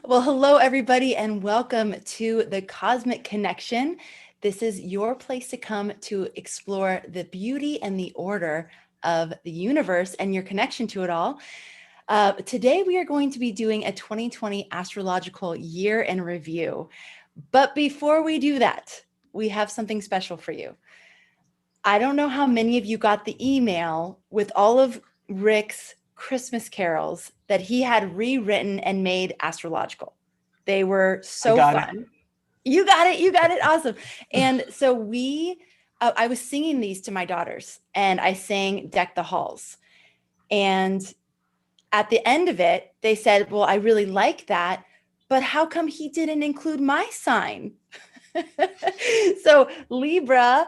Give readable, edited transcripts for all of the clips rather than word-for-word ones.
Well, hello, everybody, and welcome to the Cosmic Connection. This is your place to come to explore the beauty and the order of the universe and your connection to it all. Today, we are going to be doing a 2020 astrological year in review. But before we do that, we have something special for you. I don't know how many of you got the email with all of Rick's Christmas carols that he had rewritten and made astrological. They were so fun. You got it. Awesome. And so I was singing these to my daughters, and I sang Deck the Halls. And at the end of it, they said, well, I really like that, but how come he didn't include my sign? So Libra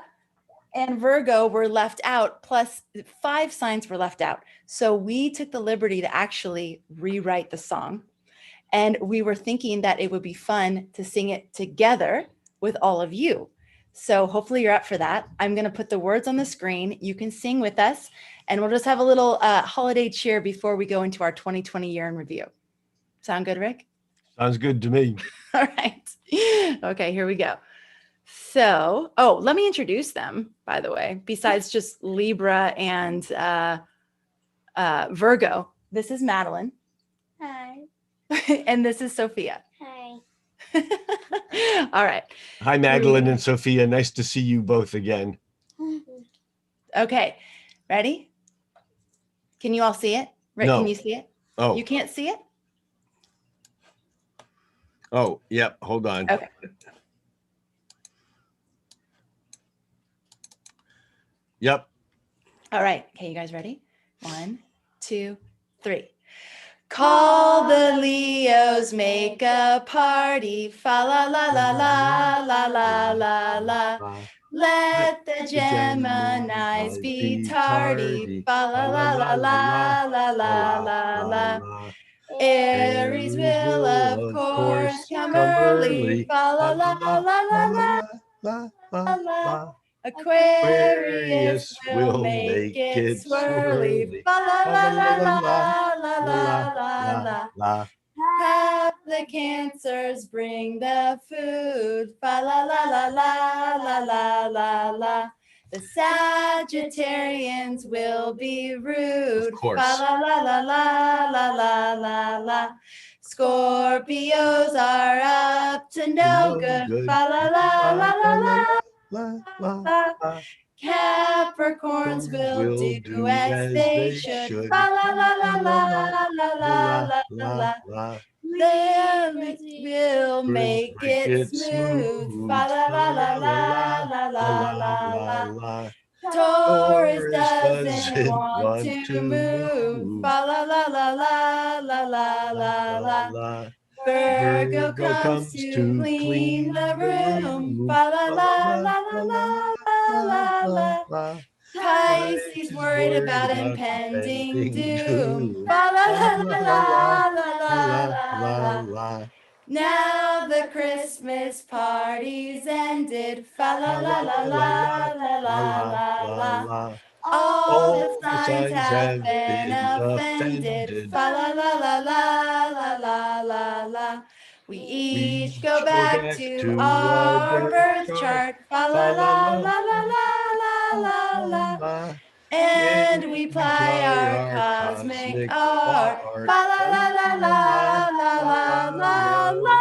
and Virgo were left out, plus 5 signs were left out. So we took the liberty to actually rewrite the song. And we were thinking that it would be fun to sing it together with all of you. So hopefully you're up for that. I'm going to put the words on the screen. You can sing with us, and we'll just have a little holiday cheer before we go into our 2020 year in review. Sound good, Rick? Sounds good to me. All right. Okay, here we go. So, let me introduce them, by the way, besides just Libra and Virgo. This is Madeline. Hi. And this is Sophia. Hi. All right. Hi, Madeline and Sophia. Nice to see you both again. Okay. Ready? Can you all see it? Rick, No. Can you see it? Oh. You can't see it? Oh, yep. Hold on. Okay. Yep. All right. Okay, you guys ready? 1, 2, 3. Call the Leos, make a party, fa la la la la la la la la. Let the Geminis be tardy, fa la la la la la la la la. Aries will of course come early, fa la la la la la la la. Aquarius will make it swirly, fa la la la la la la la la. Have the Cancers bring the food, fa la la la la la la la la. The Sagittarians will be rude, fa la la la la la la la la. Scorpios are up to no good, fa la la la la la. Capricorns will do as they should. La la la la la la la la la. Lilith will make it smooth. La la la la la la la la. Taurus doesn't want to move. La la la la la la la la. Virgo comes to clean the room. La la la la la la la la. Pisces worried about impending doom. La la la la la la la. Now the Christmas party's ended. Fa la la la la la la la. All the signs have been offended. Fa la la la la la la la. We each go back to our birth chart. Fa la la la la la la la. And we ply our cosmic art. Fa la la la la la la la.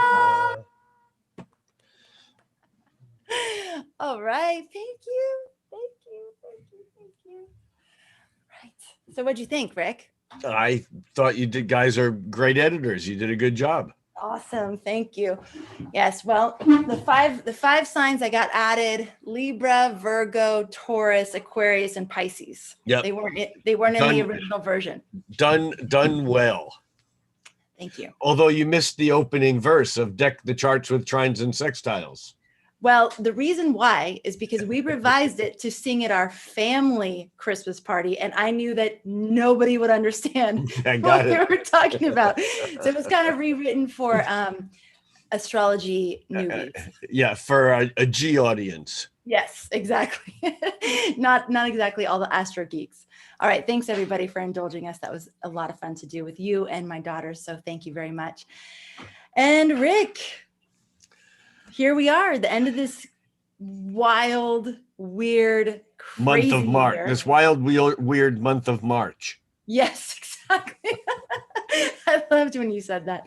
All right. Thank you. Right. So what'd you think, Rick? I thought you guys are great editors. You did a good job. Awesome. Thank you. Yes. Well, the five signs I got added: Libra, Virgo, Taurus, Aquarius, and Pisces. Yep. They weren't in the original version. Done well. Thank you. Although you missed the opening verse of Deck the Charts with Trines and Sextiles. Well, the reason why is because we revised it to sing at our family Christmas party, and I knew that nobody would understand what we were talking about. So it was kind of rewritten for astrology newbies. Yeah, for a G audience. Yes, exactly. Not exactly all the astro geeks. All right, thanks everybody for indulging us. That was a lot of fun to do with you and my daughters, so thank you very much. And Rick, here we are, the end of this wild, weird, Month of crazy March. year. This wild, weird month of March. Yes, exactly. I loved when you said that.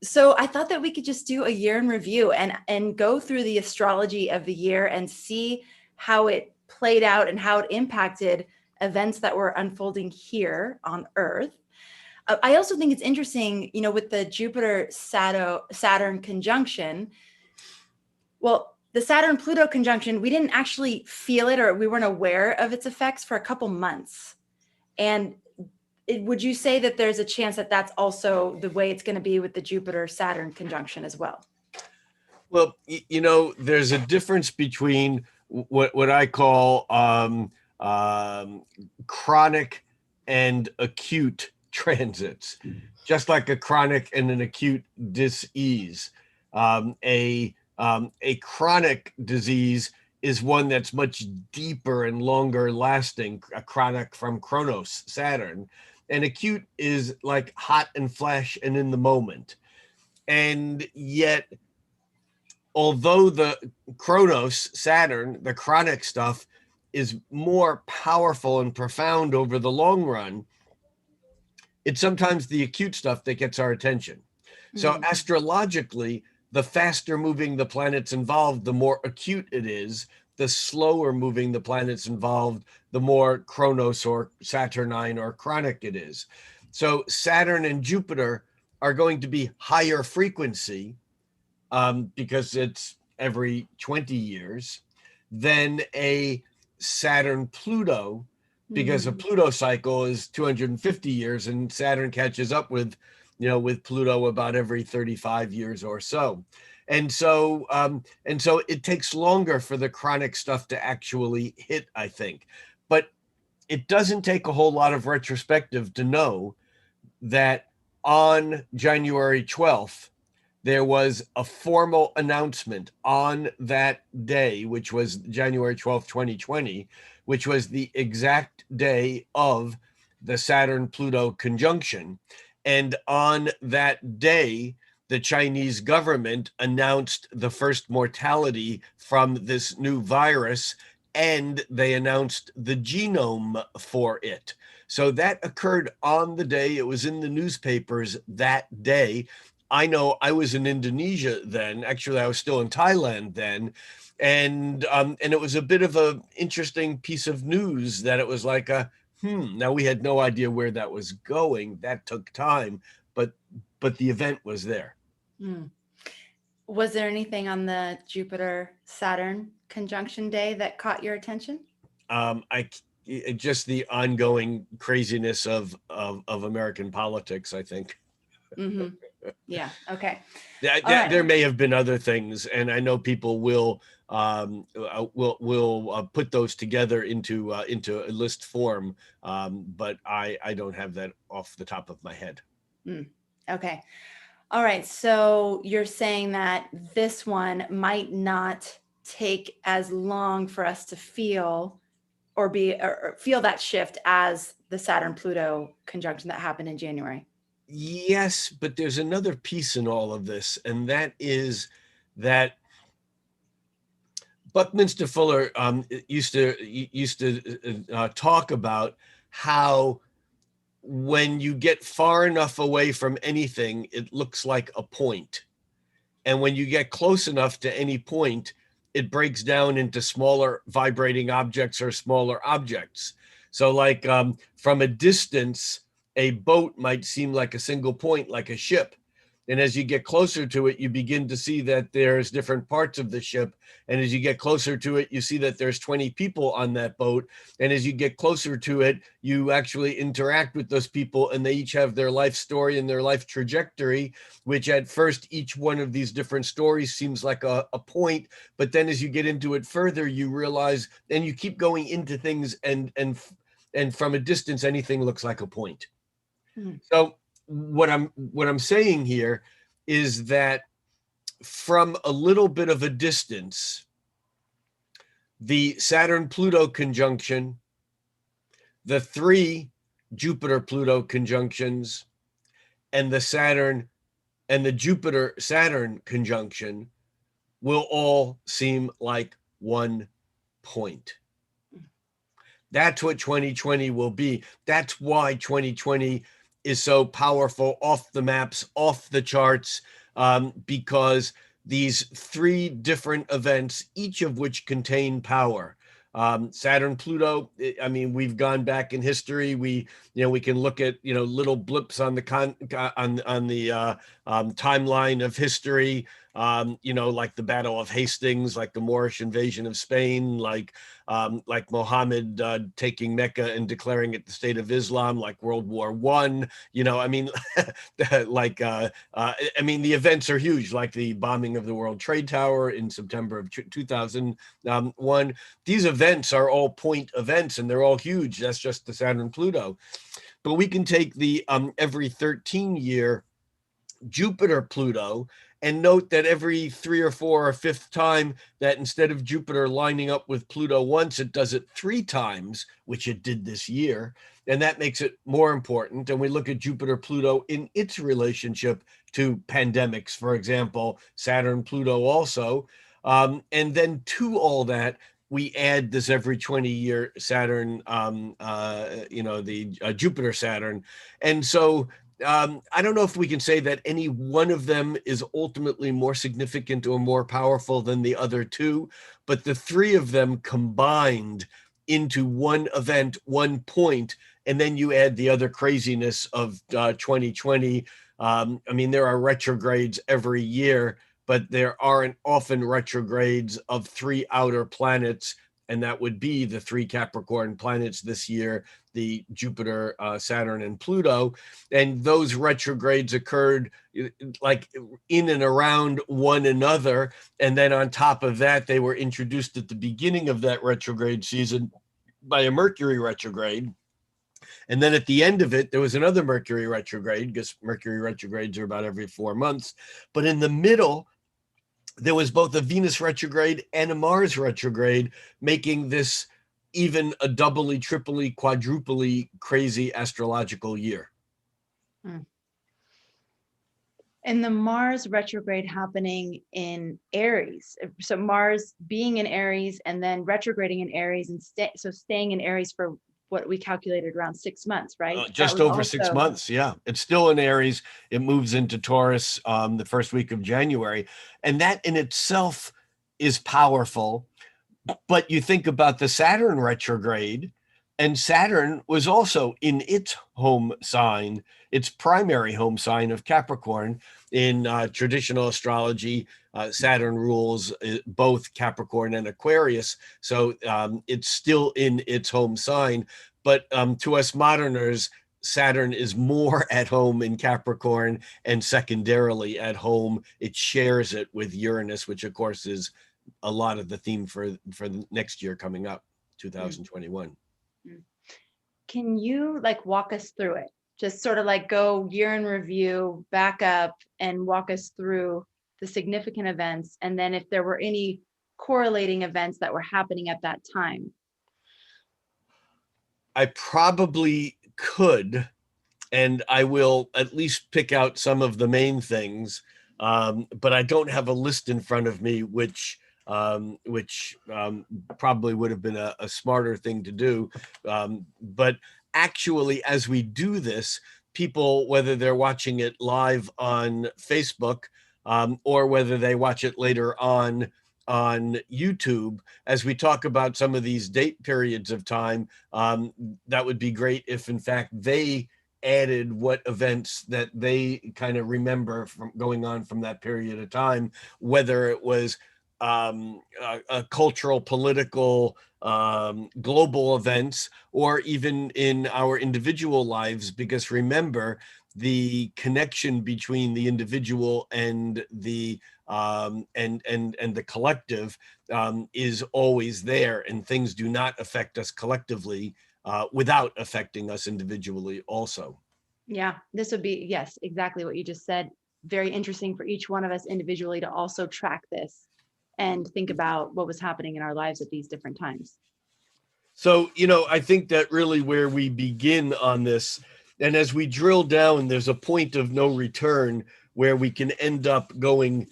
So I thought that we could just do a year in review and go through the astrology of the year and see how it played out and how it impacted events that were unfolding here on Earth. I also think it's interesting, with the Jupiter Saturn conjunction. Well, the Saturn Pluto conjunction, we didn't actually feel it, or we weren't aware of its effects for a couple months. And would you say that there's a chance that that's also the way it's going to be with the Jupiter Saturn conjunction as well? Well, there's a difference between what I call chronic and acute transits, just like a chronic and an acute dis-ease. A chronic disease is one that's much deeper and longer lasting, a chronic from Chronos, Saturn. And acute is like hot and flash and in the moment. And yet, although the Chronos, Saturn, the chronic stuff is more powerful and profound over the long run, it's sometimes the acute stuff that gets our attention. So astrologically, the faster moving the planets involved, the more acute it is. The slower moving the planets involved, the more Chronos or Saturnine or chronic it is. So Saturn and Jupiter are going to be higher frequency because it's every 20 years than a Saturn Pluto, because a Pluto cycle is 250 years and Saturn catches up with Pluto about every 35 years or so. And so it takes longer for the chronic stuff to actually hit, I think. But it doesn't take a whole lot of retrospective to know that on January 12th, there was a formal announcement on that day, which was January 12th, 2020, which was the exact day of the Saturn-Pluto conjunction. And on that day, the Chinese government announced the first mortality from this new virus, and they announced the genome for it. So that occurred on the day. It was in the newspapers that day. I know I was in Indonesia then. Actually, I was still in Thailand then. And it was a bit of an interesting piece of news that it was like now we had no idea where that was going. That took time, but the event was there. Was there anything on the Jupiter Saturn conjunction day that caught your attention? Just the ongoing craziness of American politics, I think. Yeah. Okay. There may have been other things, and I know people will put those together into a list form, but I don't have that off the top of my head. Okay. All right. So you're saying that this one might not take as long for us to feel or feel that shift as the Saturn-Pluto conjunction that happened in January. Yes, but there's another piece in all of this, and that is that Buckminster Fuller used to talk about how when you get far enough away from anything, it looks like a point. And when you get close enough to any point, it breaks down into smaller vibrating objects or smaller objects. So like from a distance, a boat might seem like a single point, like a ship. And as you get closer to it, you begin to see that there's different parts of the ship. And as you get closer to it, you see that there's 20 people on that boat. And as you get closer to it, you actually interact with those people, and they each have their life story and their life trajectory, which at first, each one of these different stories seems like a point. But then as you get into it further, you realize, and you keep going into things, and from a distance, anything looks like a point. So what I'm saying here is that from a little bit of a distance, the Saturn-Pluto conjunction, the 3 Jupiter-Pluto conjunctions, and the Saturn and the Jupiter-Saturn conjunction will all seem like one point. That's what 2020 will be. That's why 2020 is so powerful, off the maps, off the charts, because these three different events, each of which contain power. Saturn, Pluto. I mean, we've gone back in history. We can look at little blips on the timeline of history. Like the Battle of Hastings, like the Moorish invasion of Spain, like Muhammad taking Mecca and declaring it the state of Islam, like World War I. I mean, the events are huge, like the bombing of the World Trade Tower in September of 2001. These events are all point events, and they're all huge. That's just the Saturn Pluto. But we can take the every 13-year Jupiter Pluto and note that every 3 or 4 or 5th time that instead of Jupiter lining up with Pluto once, it does it 3 times, which it did this year. And that makes it more important. And we look at Jupiter Pluto in its relationship to pandemics, for example, Saturn Pluto also. And then to all that, we add this every 20-year Saturn, Jupiter Saturn. And so I don't know if we can say that any one of them is ultimately more significant or more powerful than the other two, but the three of them combined into one event, one point, and then you add the other craziness of 2020. There are retrogrades every year, but there aren't often retrogrades of 3 outer planets, and that would be the 3 Capricorn planets this year, the Jupiter, Saturn, and Pluto. And those retrogrades occurred like in and around one another. And then on top of that, they were introduced at the beginning of that retrograde season by a Mercury retrograde. And then at the end of it, there was another Mercury retrograde, because Mercury retrogrades are about every 4 months. But in the middle, there was both a Venus retrograde and a Mars retrograde, making this even a doubly, triply, quadruply crazy astrological year. And the Mars retrograde happening in Aries. So Mars being in Aries and then retrograding in Aries and staying in Aries for what we calculated around 6 months, right? Just over 6 months. Yeah. It's still in Aries. It moves into Taurus the first week of January. And that in itself is powerful. But you think about the Saturn retrograde, and Saturn was also in its home sign, its primary home sign of Capricorn. In traditional astrology, Saturn rules both Capricorn and Aquarius. So it's still in its home sign. But to us moderners, Saturn is more at home in Capricorn, and secondarily at home, it shares it with Uranus, which of course is a lot of the theme for the next year coming up, 2021. Can you walk us through it? Just sort of go year in review, back up, and walk us through the significant events, and then if there were any correlating events that were happening at that time. I probably could, and I will at least pick out some of the main things, but I don't have a list in front of me, which probably would have been a smarter thing to do. But actually, as we do this, people, whether they're watching it live on Facebook or whether they watch it later on YouTube, as we talk about some of these date periods of time, that would be great if, in fact, they added what events that they kind of remember from going on from that period of time, whether it was a cultural, political, global events, or even in our individual lives. Because remember, the connection between the individual and the the collective is always there, and things do not affect us collectively without affecting us individually also. Yeah, this would be, yes, exactly what you just said. Very interesting for each one of us individually to also track this and think about what was happening in our lives at these different times. So, I think that really where we begin on this, and as we drill down, there's a point of no return, where we can end up going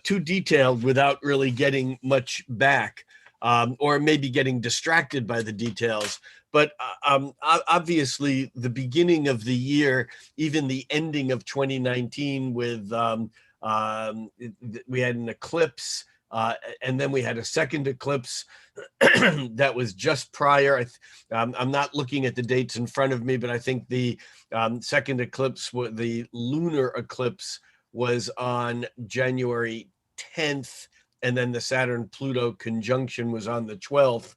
too detailed without really getting much back, or maybe getting distracted by the details. But obviously, the beginning of the year, even the ending of 2019 with we had an eclipse, and then we had a second eclipse that was just prior. I'm not looking at the dates in front of me, but I think the second eclipse, the lunar eclipse, was on January 10th, and then the Saturn-Pluto conjunction was on the 12th.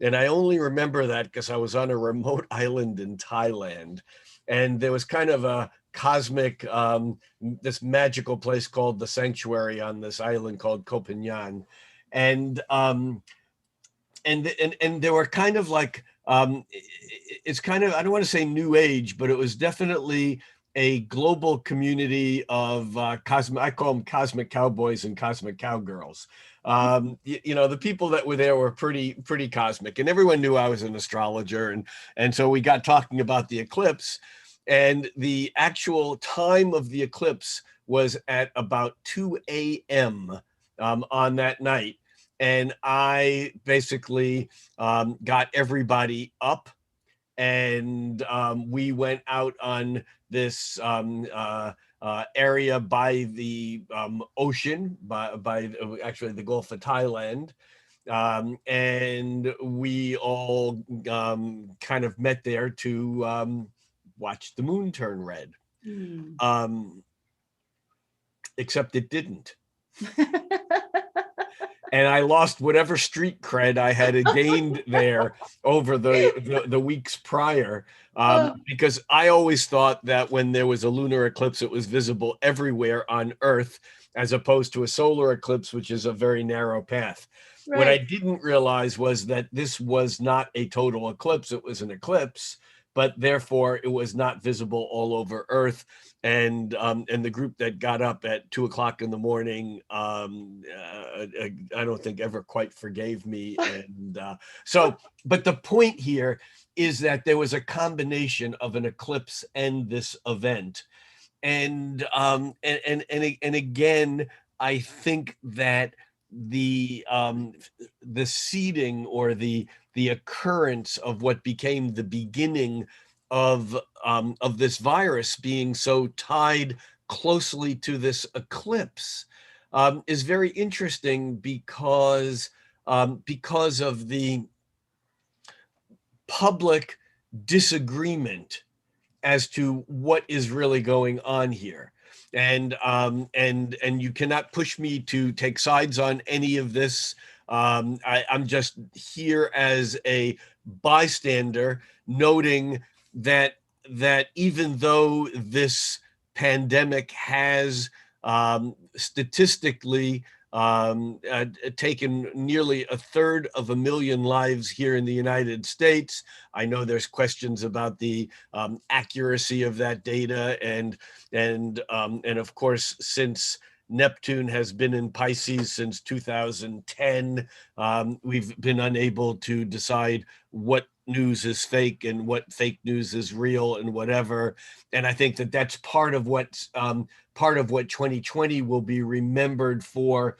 And I only remember that because I was on a remote island in Thailand, and there was kind of a cosmic, this magical place called the Sanctuary on this island called Koh Phangan. And there were kind of like, it's kind of, I don't want to say new age, but it was definitely a global community of I call them cosmic cowboys and cosmic cowgirls. The people that were there were pretty cosmic, and everyone knew I was an astrologer. And so we got talking about the eclipse, and the actual time of the eclipse was at about 2 a.m. On that night. And I basically got everybody up, and we went out on this area by the ocean, by actually the Gulf of Thailand. And we all kind of met there to watch the moon turn red. Except it didn't. And I lost whatever street cred I had gained there over the weeks prior, because I always thought that when there was a lunar eclipse, it was visible everywhere on Earth, as opposed to a solar eclipse, which is a very narrow path. Right. What I didn't realize was that this was not a total eclipse. It was an eclipse, but therefore it was not visible all over Earth. And the group that got up at 2 o'clock in the morning, I don't think ever quite forgave me. And but the point here is that there was a combination of an eclipse and this event. And again, I think that the seeding or the occurrence of what became the beginning of this virus being so tied closely to this eclipse is very interesting, because of the public disagreement as to what is really going on here. And you cannot push me to take sides on any of this. I'm just here as a bystander, noting that even though this pandemic has statistically taken nearly 1/3 lives here in the United States, I know there's questions about the accuracy of that data, and of course, since Neptune has been in Pisces since 2010, we've been unable to decide what news is fake and what fake news is real and whatever. And I think that that's part of what 2020 will be remembered for,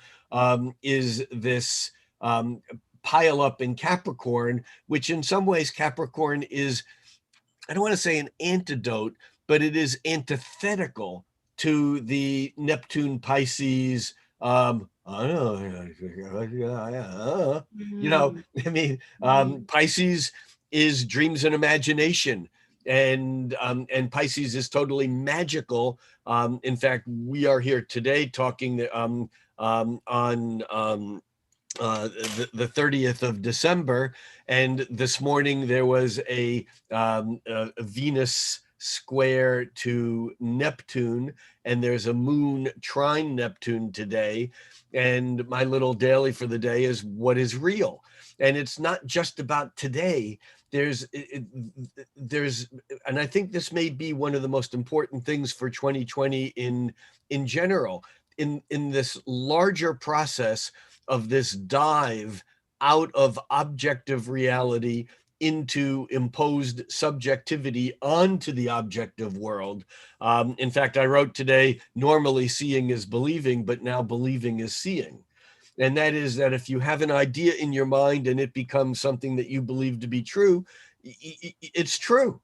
is this pile up in Capricorn, which in some ways Capricorn is, I don't want to say an antidote, but it is antithetical to the Neptune Pisces. I mean, Pisces is dreams and imagination, and Pisces is totally magical. In fact, we are here today talking on the 30th of December, and this morning there was a Venus square to Neptune, and there's a moon trine Neptune today. And my little daily for the day is what is real. And it's not just about today. There's, and I think this may be one of the most important things for 2020 in general, in this larger process of this dive out of objective reality into imposed subjectivity onto the objective world. In fact, I wrote today, normally seeing is believing, but now believing is seeing. And that is that if you have an idea in your mind and it becomes something that you believe to be true, it's true.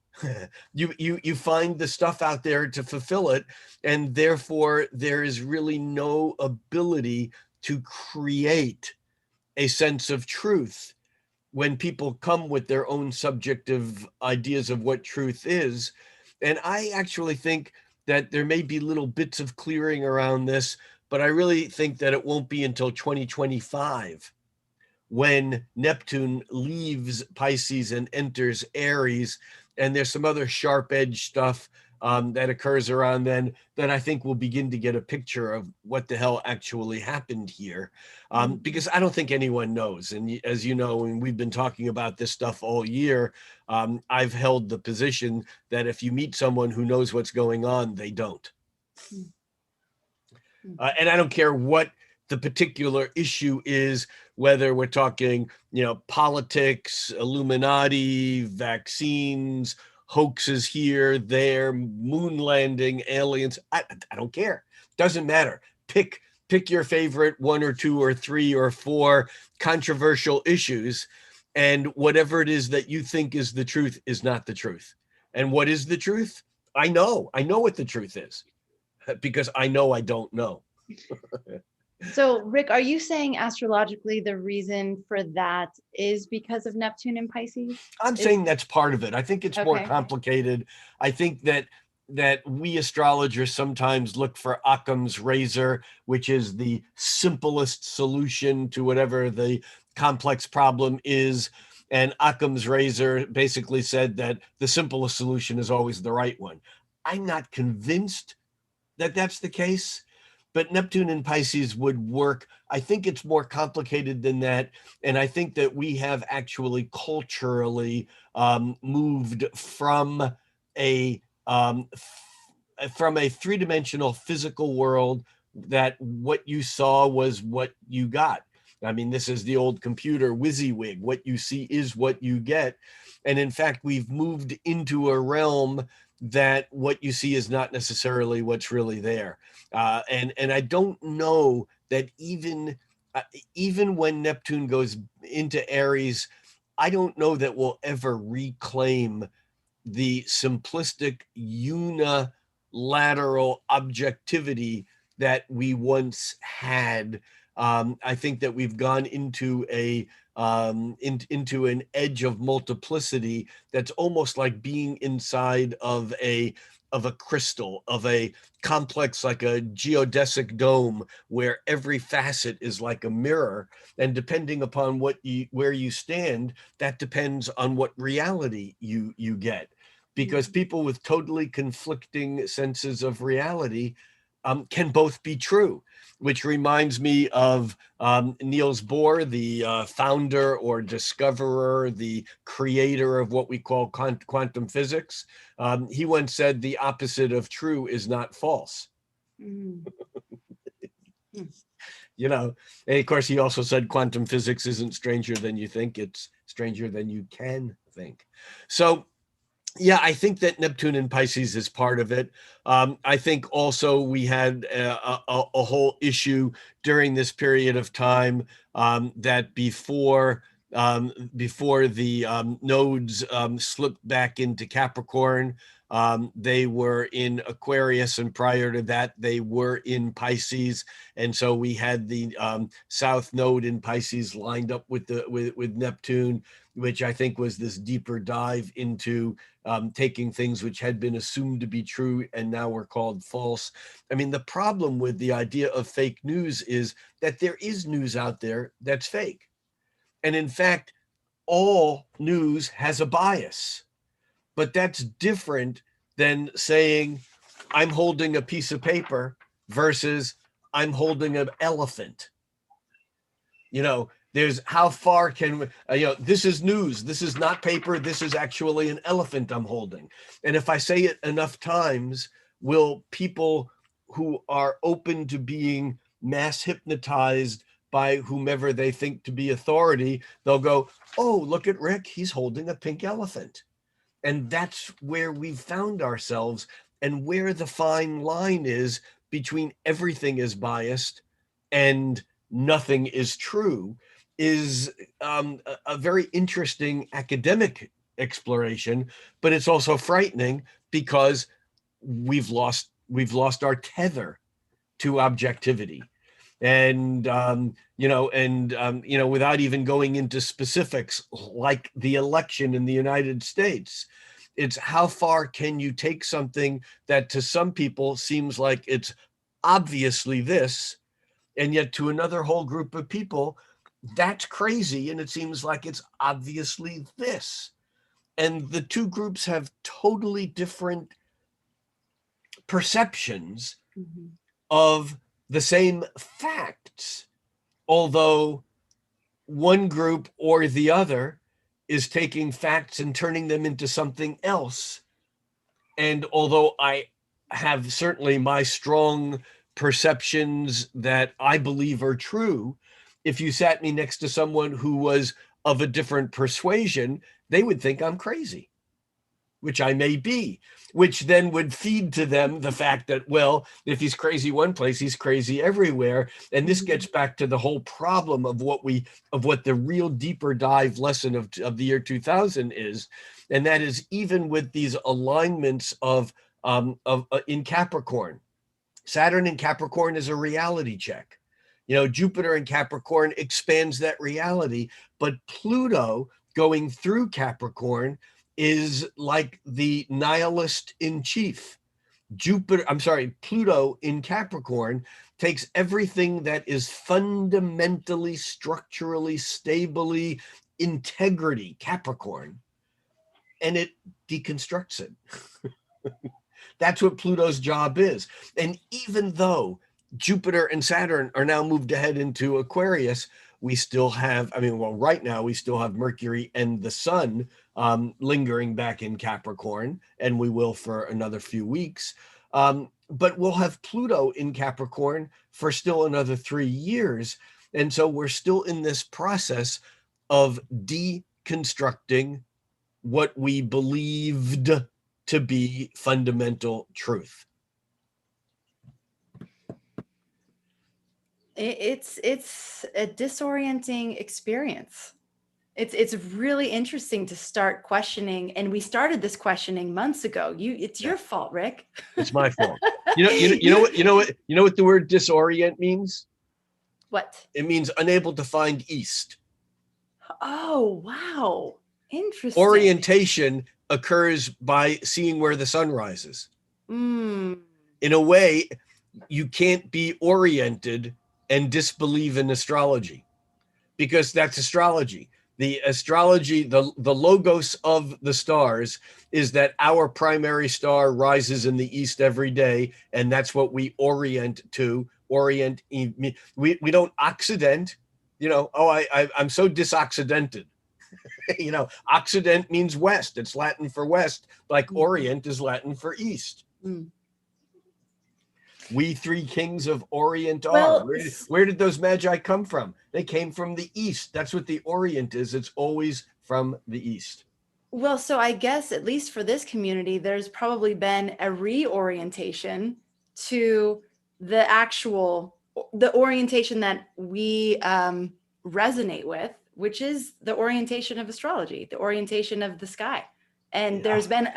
You find the stuff out there to fulfill it, and therefore there is really no ability to create a sense of truth when people come with their own subjective ideas of what truth is. And I actually think that there may be little bits of clearing around this, but I really think that it won't be until 2025 when Neptune leaves Pisces and enters Aries. And there's some other sharp edge stuff that occurs around then that I think we'll begin to get a picture of what the hell actually happened here. Because I don't think anyone knows. And as you know, and we've been talking about this stuff all year, I've held the position that if you meet someone who knows what's going on, they don't. And I don't care what the particular issue is, whether we're talking, politics, Illuminati, vaccines, hoaxes here, there, moon landing, aliens. I don't care. Doesn't matter. Pick your favorite 1 or 2 or 3 or 4 controversial issues, and whatever it is that you think is the truth is not the truth. And what is the truth? I know what the truth is, because I know I don't know. So, Rick, are you saying astrologically the reason for that is because of Neptune in Pisces? I'm saying that's part of it. I think it's more complicated. I think that we astrologers sometimes look for Occam's razor, which is the simplest solution to whatever the complex problem is. And Occam's razor basically said that the simplest solution is always the right one. I'm not convinced that that's the case, but Neptune in Pisces would work. I think it's more complicated than that. And I think that we have actually culturally moved from a three-dimensional physical world that what you saw was what you got. I mean, this is the old computer WYSIWYG. What you see is what you get. And in fact, we've moved into a realm that what you see is not necessarily what's really there. And I don't know that even when Neptune goes into Aries, I don't know that we'll ever reclaim the simplistic unilateral objectivity that we once had. I think that we've gone into into an edge of multiplicity that's almost like being inside of a crystal, of a complex, like a geodesic dome, where every facet is like a mirror. And depending upon where you stand, that depends on what reality you get. Because people with totally conflicting senses of reality can both be true, which reminds me of Niels Bohr, the founder or discoverer, the creator of what we call quantum physics. He once said the opposite of true is not false. And of course, he also said quantum physics isn't stranger than you think, it's stranger than you can think. So yeah, I think that Neptune in Pisces is part of it. I think also we had a whole issue during this period of time that before the nodes slipped back into Capricorn, they were in Aquarius, and prior to that, they were in Pisces. And so we had the South Node in Pisces lined up with Neptune, which I think was this deeper dive into taking things which had been assumed to be true and now were called false. I mean, the problem with the idea of fake news is that there is news out there that's fake. And in fact, all news has a bias. But that's different than saying I'm holding a piece of paper versus I'm holding an elephant. There's how far can this is news. This is not paper. This is actually an elephant I'm holding. And if I say it enough times, will people who are open to being mass hypnotized by whomever they think to be authority, they'll go, oh, look at Rick, he's holding a pink elephant. And that's where we've found ourselves, and where the fine line is between everything is biased and nothing is true is a very interesting academic exploration, but it's also frightening because we've lost our tether to objectivity. And without even going into specifics like the election in the United States, it's how far can you take something that to some people seems like it's obviously this, and yet to another whole group of people, that's crazy and it seems like it's obviously this. And the two groups have totally different perceptions of the same facts, although one group or the other is taking facts and turning them into something else. And although I have certainly my strong perceptions that I believe are true, if you sat me next to someone who was of a different persuasion, they would think I'm crazy, which I may be, which then would feed to them the fact that, well, if he's crazy one place, he's crazy everywhere. And this gets back to the whole problem of what the real deeper dive lesson of the year 2000 is. And that is, even with these alignments in Capricorn, Saturn in Capricorn is a reality check. Jupiter in Capricorn expands that reality, but Pluto going through Capricorn is like the nihilist in chief. Pluto in Capricorn takes everything that is fundamentally, structurally, stably, integrity, Capricorn, and it deconstructs it. That's what Pluto's job is. And even though Jupiter and Saturn are now moved ahead into Aquarius, we still have, right now we still have Mercury and the Sun lingering back in Capricorn, and we will for another few weeks. But we'll have Pluto in Capricorn for still another 3 years. And so we're still in this process of deconstructing what we believed to be fundamental truth. It's a disorienting experience. It's really interesting to start questioning, and we started this questioning months ago. It's your fault, Rick. It's my fault. You know what the word disorient means? What? It means unable to find east. Oh, wow. Interesting. Orientation occurs by seeing where the sun rises. In a way, you can't be oriented and disbelieve in astrology, because that's astrology. The astrology, the logos of the stars is that our primary star rises in the east every day, and that's what we orient to. We don't occident, I'm so disoccidented. Occident means west. It's Latin for west, like Orient is Latin for east. We three kings of Orient are. Well, where did those magi come from? They came from the east. That's what the Orient is. It's always from the east. Well, so I guess at least for this community, there's probably been a reorientation to the orientation that we resonate with, which is the orientation of astrology, the orientation of the sky. And there's been,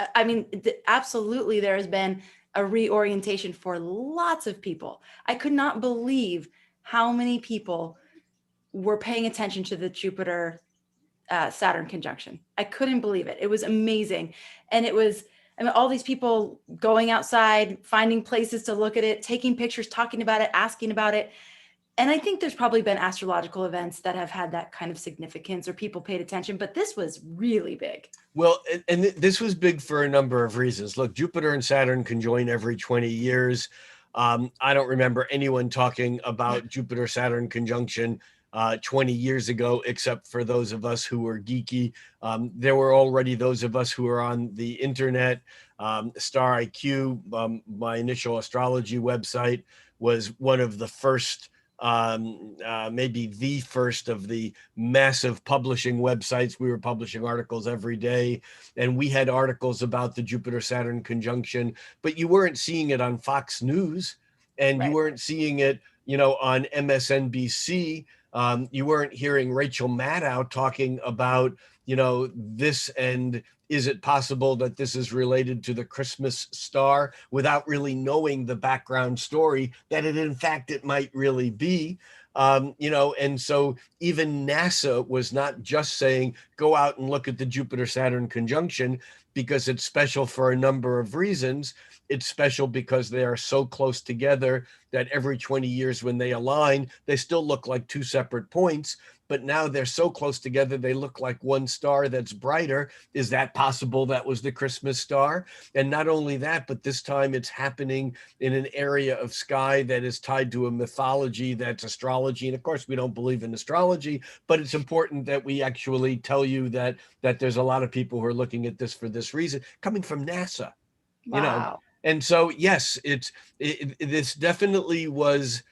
absolutely, there has been a reorientation for lots of people. I could not believe how many people were paying attention to the Jupiter Saturn conjunction. I couldn't believe it. It was amazing. And it was, all these people going outside, finding places to look at it, taking pictures, talking about it, asking about it. And I think there's probably been astrological events that have had that kind of significance, or people paid attention, but this was really big. Well, and this was big for a number of reasons. Look, Jupiter and Saturn conjoin every 20 years. I don't remember anyone talking about Jupiter-Saturn conjunction 20 years ago, except for those of us who were geeky. There were already those of us who were on the internet. Star IQ, my initial astrology website, was one of the first maybe the first of the massive publishing websites. We were publishing articles every day, and we had articles about the Jupiter-Saturn conjunction, but you weren't seeing it on Fox News, and you Right. weren't seeing it, on MSNBC. You weren't hearing Rachel Maddow talking about, this, and is it possible that this is related to the Christmas star, without really knowing the background story that in fact it might really be. And so even NASA was not just saying, go out and look at the Jupiter-Saturn conjunction because it's special for a number of reasons. It's special because they are so close together that every 20 years when they align, they still look like two separate points. But now they're so close together, they look like one star that's brighter. Is that possible? That was the Christmas star. And not only that, but this time it's happening in an area of sky that is tied to a mythology that's astrology. And of course, we don't believe in astrology, but it's important that we actually tell you that there's a lot of people who are looking at this for this reason, coming from NASA. Wow. And so, yes, this definitely was,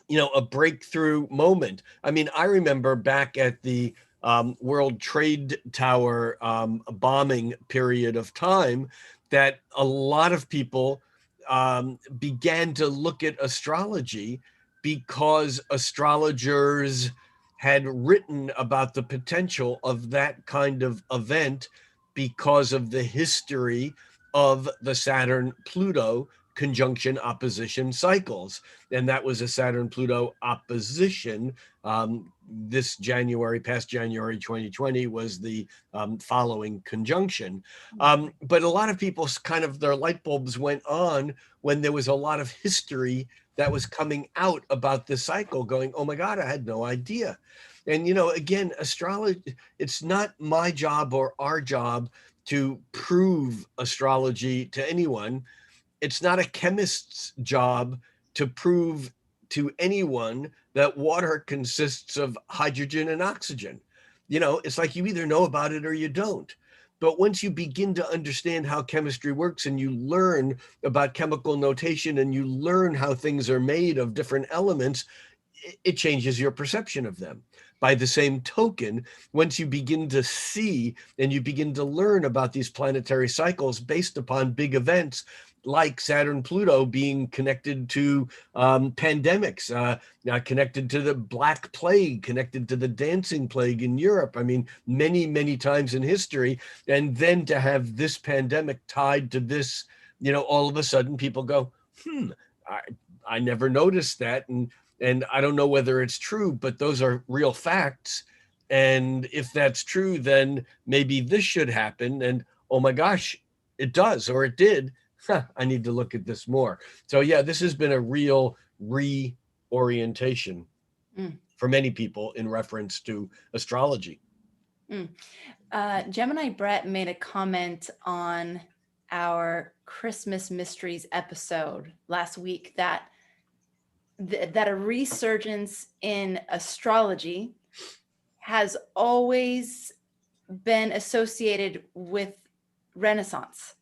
a breakthrough moment. I mean, I remember back at the World Trade Tower bombing period of time that a lot of people began to look at astrology because astrologers had written about the potential of that kind of event because of the history of the Saturn-Pluto conjunction opposition cycles. And that was a Saturn-Pluto opposition. Past January 2020 was the following conjunction. But a lot of people their light bulbs went on when there was a lot of history that was coming out about this cycle, going, oh my God, I had no idea. And, again, astrology, it's not my job or our job to prove astrology to anyone. It's not a chemist's job to prove to anyone that water consists of hydrogen and oxygen. It's like you either know about it or you don't. But once you begin to understand how chemistry works and you learn about chemical notation and you learn how things are made of different elements, it changes your perception of them. By the same token, once you begin to see and you begin to learn about these planetary cycles based upon big events like Saturn-Pluto being connected to pandemics, connected to the Black Plague, connected to the Dancing Plague in Europe. I mean, many, many times in history. And then to have this pandemic tied to this, all of a sudden people go, I never noticed that. And I don't know whether it's true, but those are real facts. And if that's true, then maybe this should happen. And oh my gosh, it does, or it did. I need to look at this more. So yeah, this has been a real reorientation for many people in reference to astrology. Gemini Brett made a comment on our Christmas Mysteries episode last week that a resurgence in astrology has always been associated with Renaissance.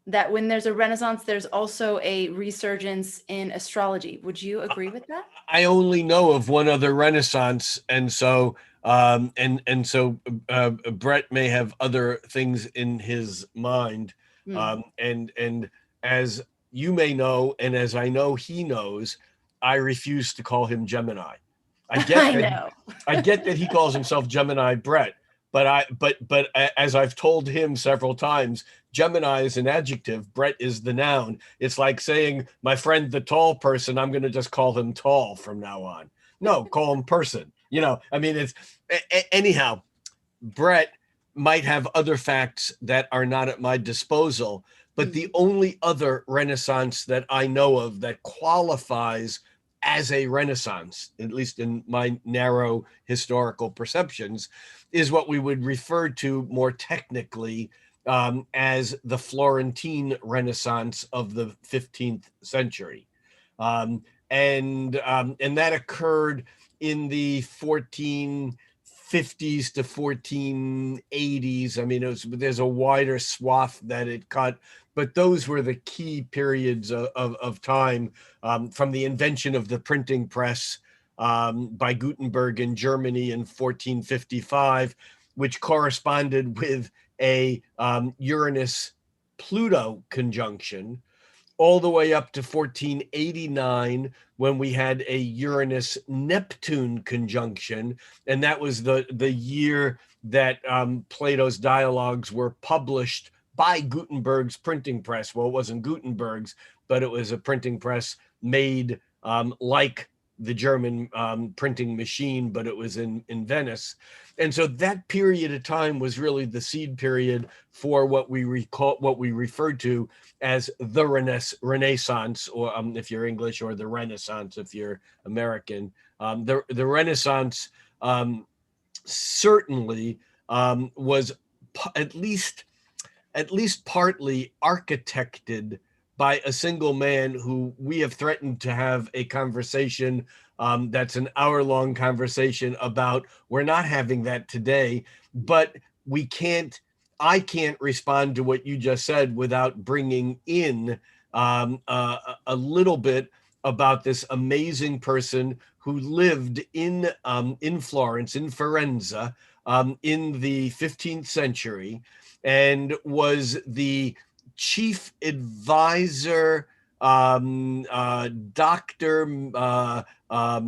That when there's a Renaissance, there's also a resurgence in astrology. Would you agree with that? I only know of one other Renaissance, and so Brett may have other things in his mind. And as you may know, and as I know he knows, I refuse to call him Gemini. I get that he calls himself Gemini Brett, but as I've told him several times, Gemini is an adjective, Brett is the noun. It's like saying, my friend, the tall person, I'm going to just call him tall from now on. No, call him person. It's anyhow, Brett might have other facts that are not at my disposal, but the only other Renaissance that I know of that qualifies as a Renaissance, at least in my narrow historical perceptions, is what we would refer to more technically as the Florentine Renaissance of the 15th century. And that occurred in the 1450s to 1480s. I mean, there's a wider swath that it cut, but those were the key periods of time, from the invention of the printing press by Gutenberg in Germany in 1455, which corresponded with a Uranus-Pluto conjunction, all the way up to 1489, when we had a Uranus-Neptune conjunction. And that was the year that Plato's dialogues were published by Gutenberg's printing press. Well, it wasn't Gutenberg's, but it was a printing press made like the German printing machine, but it was in Venice. And so that period of time was really the seed period for what we referred to as the Renaissance, or if you're English, or the Renaissance if you're American. The Renaissance certainly was at least partly architected by a single man who we have threatened to have a conversation that's an hour-long conversation about. We're not having that today, but I can't respond to what you just said without bringing in a little bit about this amazing person who lived in Florence, in Firenze, in the 15th century, and was the chief advisor, doctor,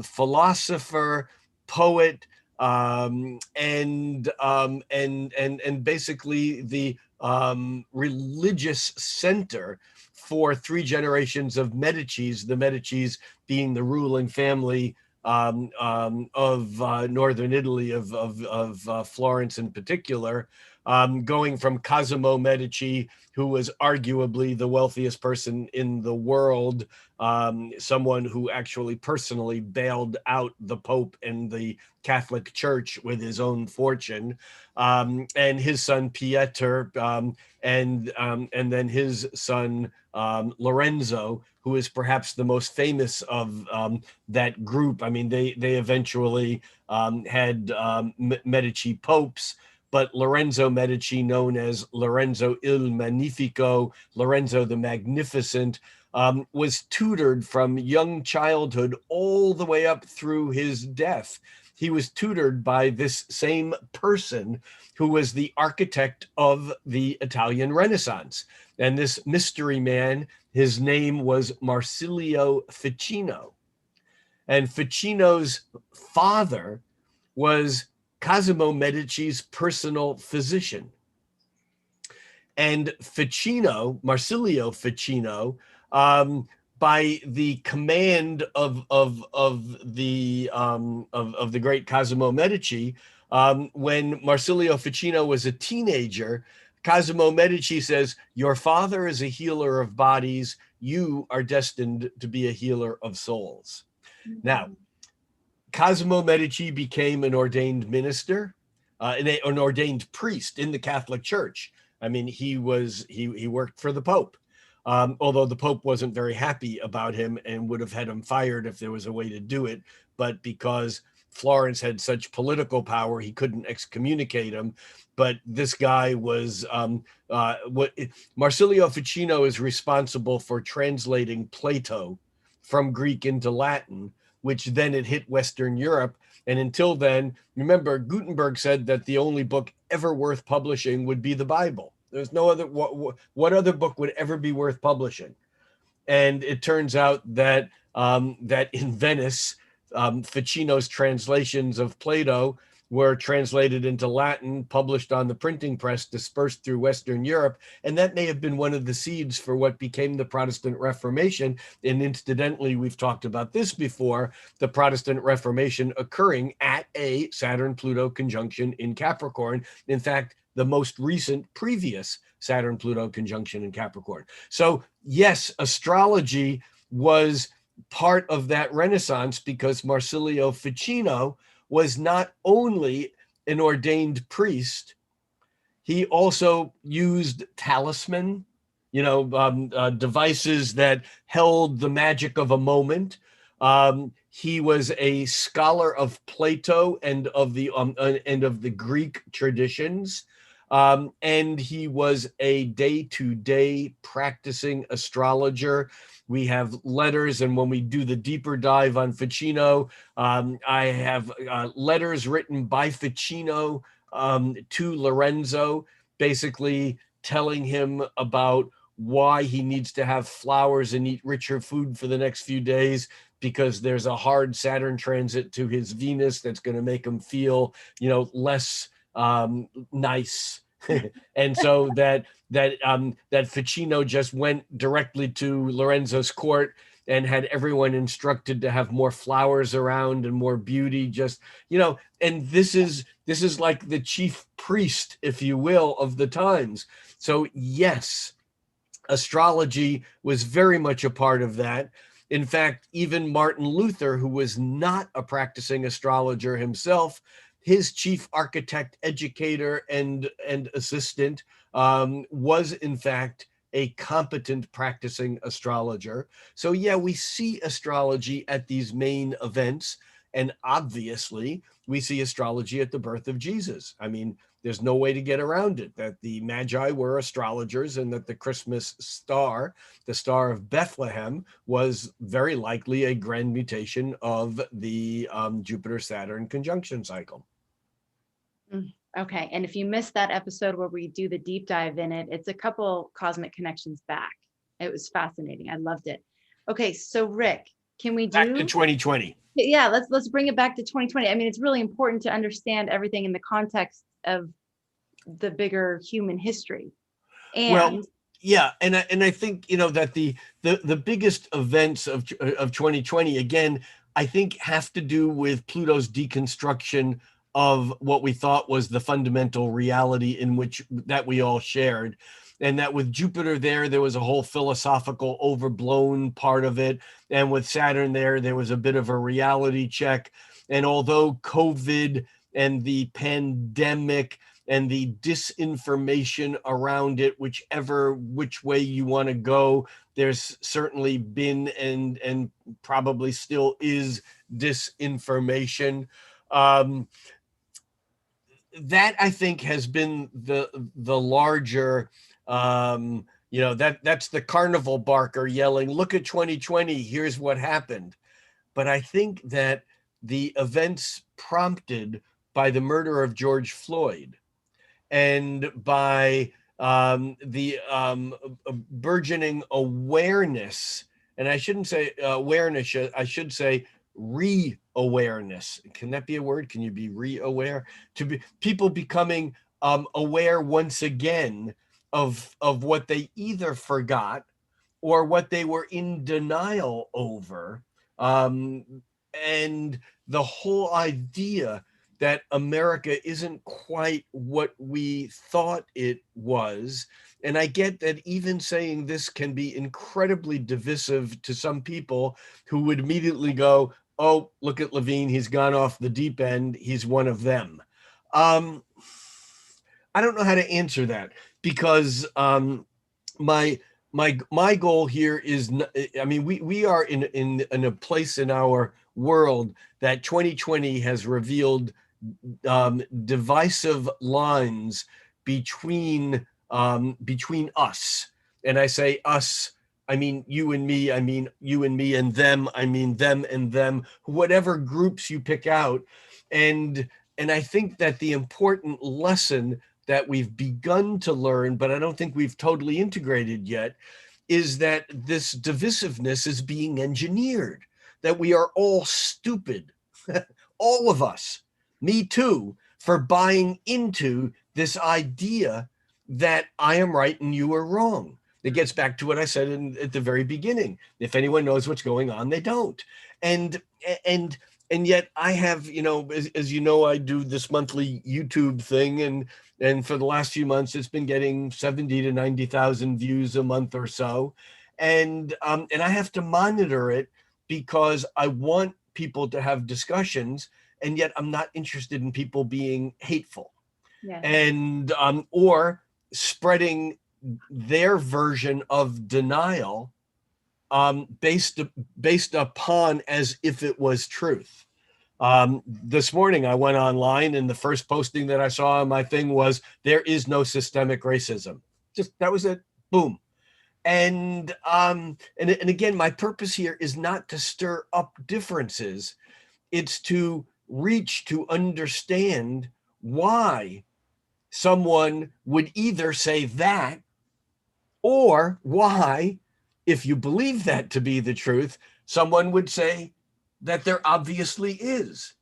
philosopher, poet, and basically the religious center for three generations of Medicis, the Medicis being the ruling family of northern Italy, of Florence in particular, going from Cosimo Medici, who was arguably the wealthiest person in the world, someone who actually personally bailed out the Pope and the Catholic Church with his own fortune, and his son Pieter, and then his son Lorenzo, who is perhaps the most famous of that group. I mean, they eventually had Medici popes, but Lorenzo Medici, known as Lorenzo il Magnifico, Lorenzo the Magnificent, was tutored from young childhood all the way up through his death. He was tutored by this same person who was the architect of the Italian Renaissance. And this mystery man, his name was Marsilio Ficino. And Ficino's father was Cosimo Medici's personal physician. And Ficino, Marsilio Ficino, by the command of the great Cosimo Medici, when Marsilio Ficino was a teenager, Cosimo Medici says, "Your father is a healer of bodies. You are destined to be a healer of souls." Mm-hmm. Now, Cosimo Medici became an ordained minister, an ordained priest in the Catholic Church. I mean, he worked for the Pope, although the Pope wasn't very happy about him and would have had him fired if there was a way to do it. But because Florence had such political power, he couldn't excommunicate him. But this guy was Marsilio Ficino is responsible for translating Plato from Greek into Latin, which then it hit Western Europe. And until then, remember, Gutenberg said that the only book ever worth publishing would be the Bible. There's no other, what other book would ever be worth publishing? And it turns out that that in Venice, Ficino's translations of Plato were translated into Latin, published on the printing press, dispersed through Western Europe. And that may have been one of the seeds for what became the Protestant Reformation. And incidentally, we've talked about this before, the Protestant Reformation occurring at a Saturn-Pluto conjunction in Capricorn. In fact, the most recent previous Saturn-Pluto conjunction in Capricorn. So yes, astrology was part of that Renaissance because Marsilio Ficino was not only an ordained priest, he also used talisman, devices that held the magic of a moment. He was a scholar of Plato and of the Greek traditions. And he was a day-to-day practicing astrologer. We have letters, and when we do the deeper dive on Ficino, I have letters written by Ficino to Lorenzo, basically telling him about why he needs to have flowers and eat richer food for the next few days, because there's a hard Saturn transit to his Venus that's going to make him feel, less nice. And so that Ficino just went directly to Lorenzo's court and had everyone instructed to have more flowers around and more beauty, just, and this is like the chief priest, if you will, of the times. So yes, astrology was very much a part of that. In fact, even Martin Luther, who was not a practicing astrologer himself, his chief architect, educator, and assistant was in fact a competent practicing astrologer. So yeah, we see astrology at these main events, and obviously we see astrology at the birth of Jesus. I mean, there's no way to get around it, that the Magi were astrologers, and that the Christmas star, the Star of Bethlehem, was very likely a grand mutation of the Jupiter-Saturn conjunction cycle. Okay. And if you missed that episode where we do the deep dive in it, it's a couple cosmic connections back. It was fascinating. I loved it. Okay. So Rick, can we do back to 2020? Yeah, let's bring it back to 2020. I mean, it's really important to understand everything in the context of the bigger human history. And well, yeah, and I think that the biggest events of 2020, again, I think have to do with Pluto's deconstruction of what we thought was the fundamental reality in which that we all shared. And that with Jupiter there was a whole philosophical overblown part of it. And with Saturn there was a bit of a reality check. And although COVID and the pandemic and the disinformation around it, which way you want to go, there's certainly been and probably still is disinformation. That I think has been the larger, that's the carnival barker yelling, "Look at 2020, here's what happened." But I think that the events prompted by the murder of George Floyd and by the burgeoning awareness, and I shouldn't say awareness, I should say re-awareness. Can that be a word? Can you be re-aware? To be people becoming aware once again of what they either forgot or what they were in denial over, and the whole idea that America isn't quite what we thought it was. And I get that even saying this can be incredibly divisive to some people who would immediately go, "Oh, look at Levine, he's gone off the deep end, he's one of them." I don't know how to answer that, because my goal here is, I mean, we are in a place in our world that 2020 has revealed divisive lines between us. And I say us, I mean you and me, I mean you and me, and them, I mean them and them, whatever groups you pick out. And I think that the important lesson that we've begun to learn, but I don't think we've totally integrated yet, is that this divisiveness is being engineered, that we are all stupid, all of us, me too, for buying into this idea that I am right and you are wrong. It gets back to what I said at the very beginning. If anyone knows what's going on, they don't. And yet I have, as you know, I do this monthly YouTube thing, and for the last few months, it's been getting 70 to 90,000 views a month or so. And I have to monitor it because I want people to have discussions, and yet I'm not interested in people being hateful. Yeah. And or spreading their version of denial based upon as if it was truth. This morning I went online and the first posting that I saw on my thing was, there is no systemic racism. Just, that was it. Boom. And again, my purpose here is not to stir up differences. It's to reach to understand why someone would either say that, or why, if you believe that to be the truth, someone would say that there obviously is.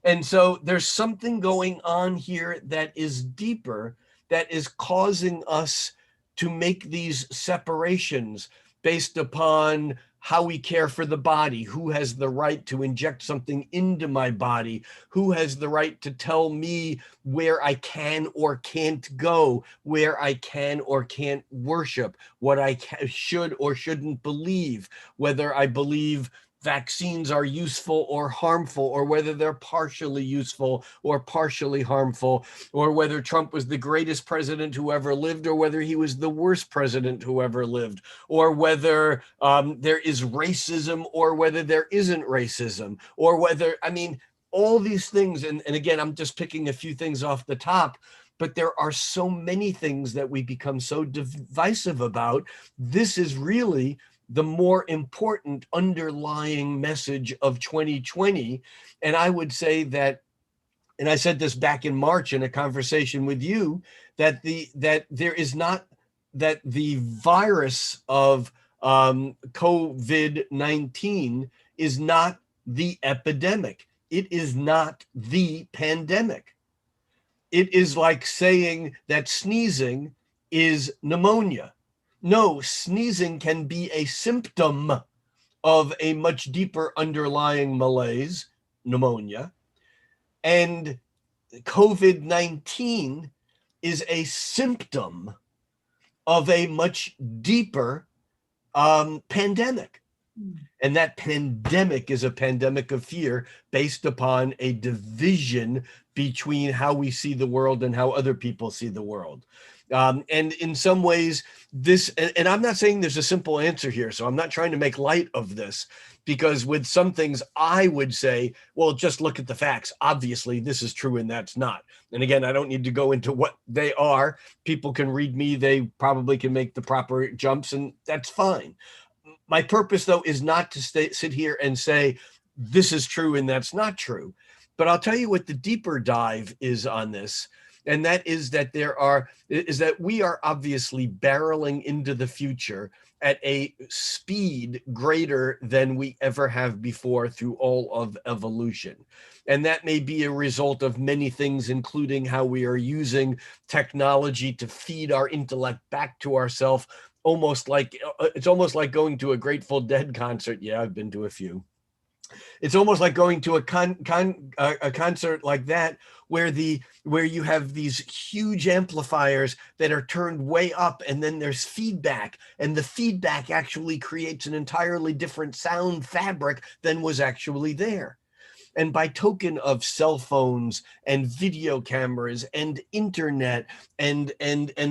And so there's something going on here that is deeper, that is causing us to make these separations based upon how we care for the body, who has the right to inject something into my body, who has the right to tell me where I can or can't go, where I can or can't worship, what I should or shouldn't believe, whether I believe vaccines are useful or harmful, or whether they're partially useful or partially harmful, or whether Trump was the greatest president who ever lived, or whether he was the worst president who ever lived, or whether there is racism or whether there isn't racism, or whether, I mean, all these things. And again, I'm just picking a few things off the top, but there are so many things that we become so divisive about. This is really the more important underlying message of 2020. And I would say that, and I said this back in March in a conversation with you, that there is not, that the virus of COVID-19 is not the epidemic. It is not the pandemic. It is like saying that sneezing is pneumonia. No, sneezing can be a symptom of a much deeper underlying malaise, pneumonia. And COVID-19 is a symptom of a much deeper pandemic. And that pandemic is a pandemic of fear based upon a division between how we see the world and how other people see the world. And in some ways, this, and I'm not saying there's a simple answer here, so I'm not trying to make light of this, because with some things I would say, well, just look at the facts. Obviously, this is true and that's not. And again, I don't need to go into what they are. People can read me. They probably can make the proper jumps, and that's fine. My purpose, though, is not to sit here and say, this is true and that's not true. But I'll tell you what the deeper dive is on this. And that is that we are obviously barreling into the future at a speed greater than we ever have before through all of evolution. And that may be a result of many things, including how we are using technology to feed our intellect back to ourselves. It's almost like going to a Grateful Dead concert. Yeah, I've been to a few. It's almost like going to a concert like that, where you have these huge amplifiers that are turned way up, and then there's feedback, and the feedback actually creates an entirely different sound fabric than was actually there. And by token of cell phones and video cameras and internet and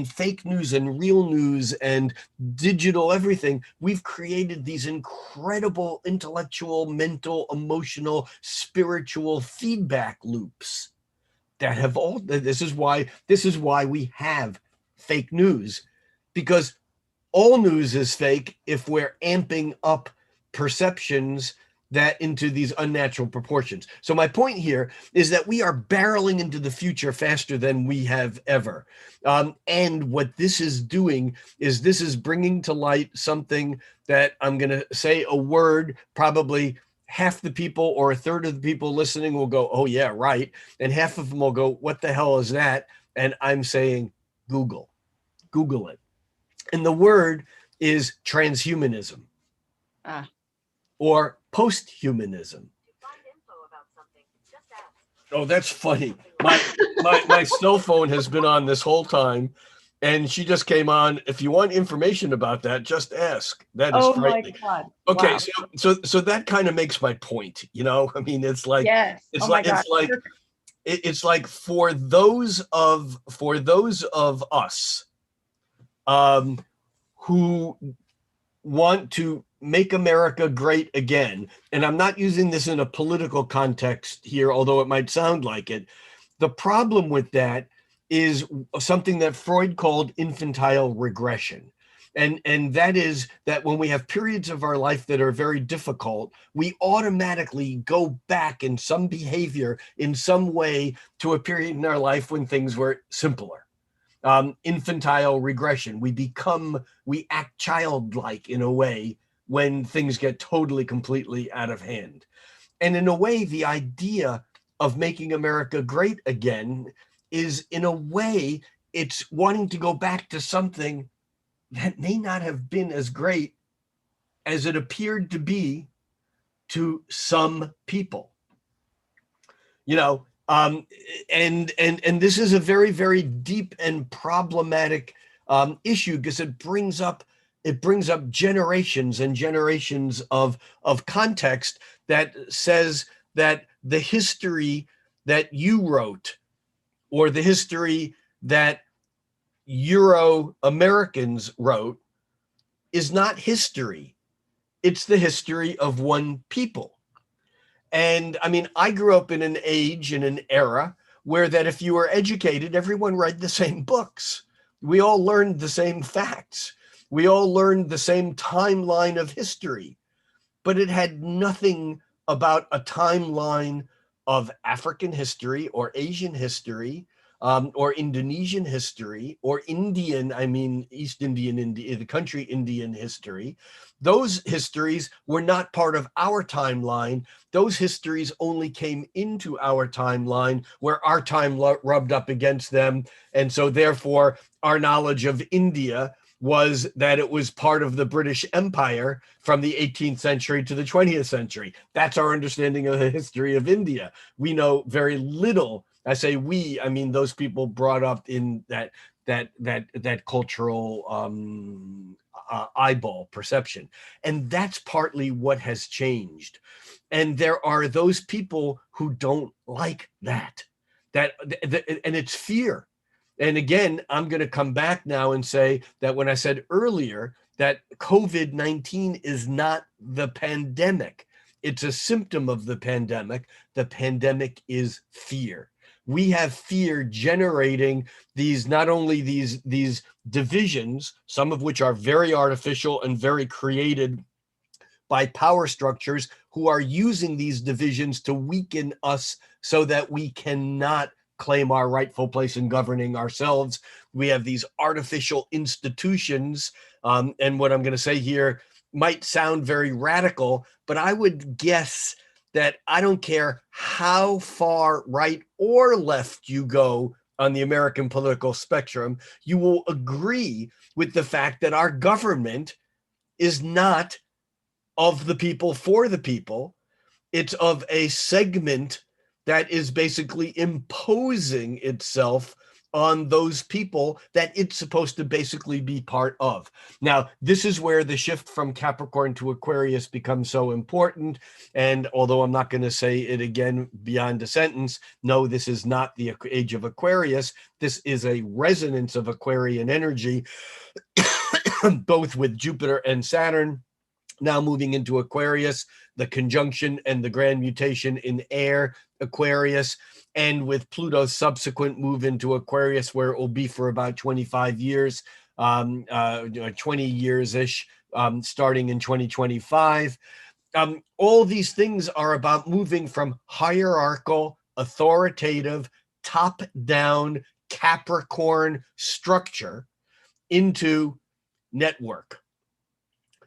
fake news and real news and digital everything, we've created these incredible intellectual, mental, emotional, spiritual feedback loops that have all, this is why we have fake news, because all news is fake if we're amping up perceptions that into this unnatural proportions. So my point here is that we are barreling into the future faster than we have ever. And what this is doing is this is bringing to light something that I'm going to say a word, probably half the people or a third of the people listening will go, oh yeah, right. And half of them will go, what the hell is that? And I'm saying, Google it. And the word is transhumanism. Or post-humanism. Oh, that's funny. My cell phone has been on this whole time, and she just came on. If you want information about that, just ask. That is frightening. My God. Okay, Wow. so that kind of makes my point. You know, I mean, it's like, yes. it's like for those of us who want to make America great again, and I'm not using this in a political context here, although it might sound like it, the problem with that is something that Freud called infantile regression. And that is that when we have periods of our life that are very difficult, we automatically go back in some behavior, in some way, to a period in our life when things were simpler. Infantile regression. We act childlike in a way when things get totally, completely out of hand. And in a way, the idea of making America great again is, in a way, it's wanting to go back to something that may not have been as great as it appeared to be to some people. You know, and this is a very, very deep and problematic issue, because it brings up generations and generations of context that says that the history that you wrote, or the history that Euro Americans wrote, is not history. It's the history of one people. And I mean, I grew up in an age, in an era, where that if you were educated, everyone read the same books. We all learned the same facts. We all learned the same timeline of history, but it had nothing about a timeline of African history or Asian history, or Indonesian history, or East Indian, the country Indian history. Those histories were not part of our timeline. Those histories only came into our timeline where our time rubbed up against them. And so therefore, our knowledge of India was that it was part of the British Empire from the 18th century to the 20th century. That's our understanding of the history of India. We know very little. I say we, I mean those people brought up in that cultural eyeball perception. And that's partly what has changed. And there are those people who don't like that, and it's fear. And again, I'm going to come back now and say that when I said earlier that COVID-19 is not the pandemic, it's a symptom of the pandemic. The pandemic is fear. We have fear generating these, not only these divisions, some of which are very artificial and very created by power structures who are using these divisions to weaken us so that we cannot claim our rightful place in governing ourselves. We have these artificial institutions. And what I'm going to say here might sound very radical, but I would guess that I don't care how far right or left you go on the American political spectrum, you will agree with the fact that our government is not of the people for the people. It's of a segment that is basically imposing itself on those people that it's supposed to basically be part of. Now, this is where the shift from Capricorn to Aquarius becomes so important. And although I'm not going to say it again beyond a sentence, no, this is not the age of Aquarius. This is a resonance of Aquarian energy, both with Jupiter and Saturn now moving into Aquarius, the conjunction and the grand mutation in air, Aquarius, and with Pluto's subsequent move into Aquarius, where it will be for about 25 years, 20 years-ish, starting in 2025. All these things are about moving from hierarchical, authoritative, top-down Capricorn structure into network.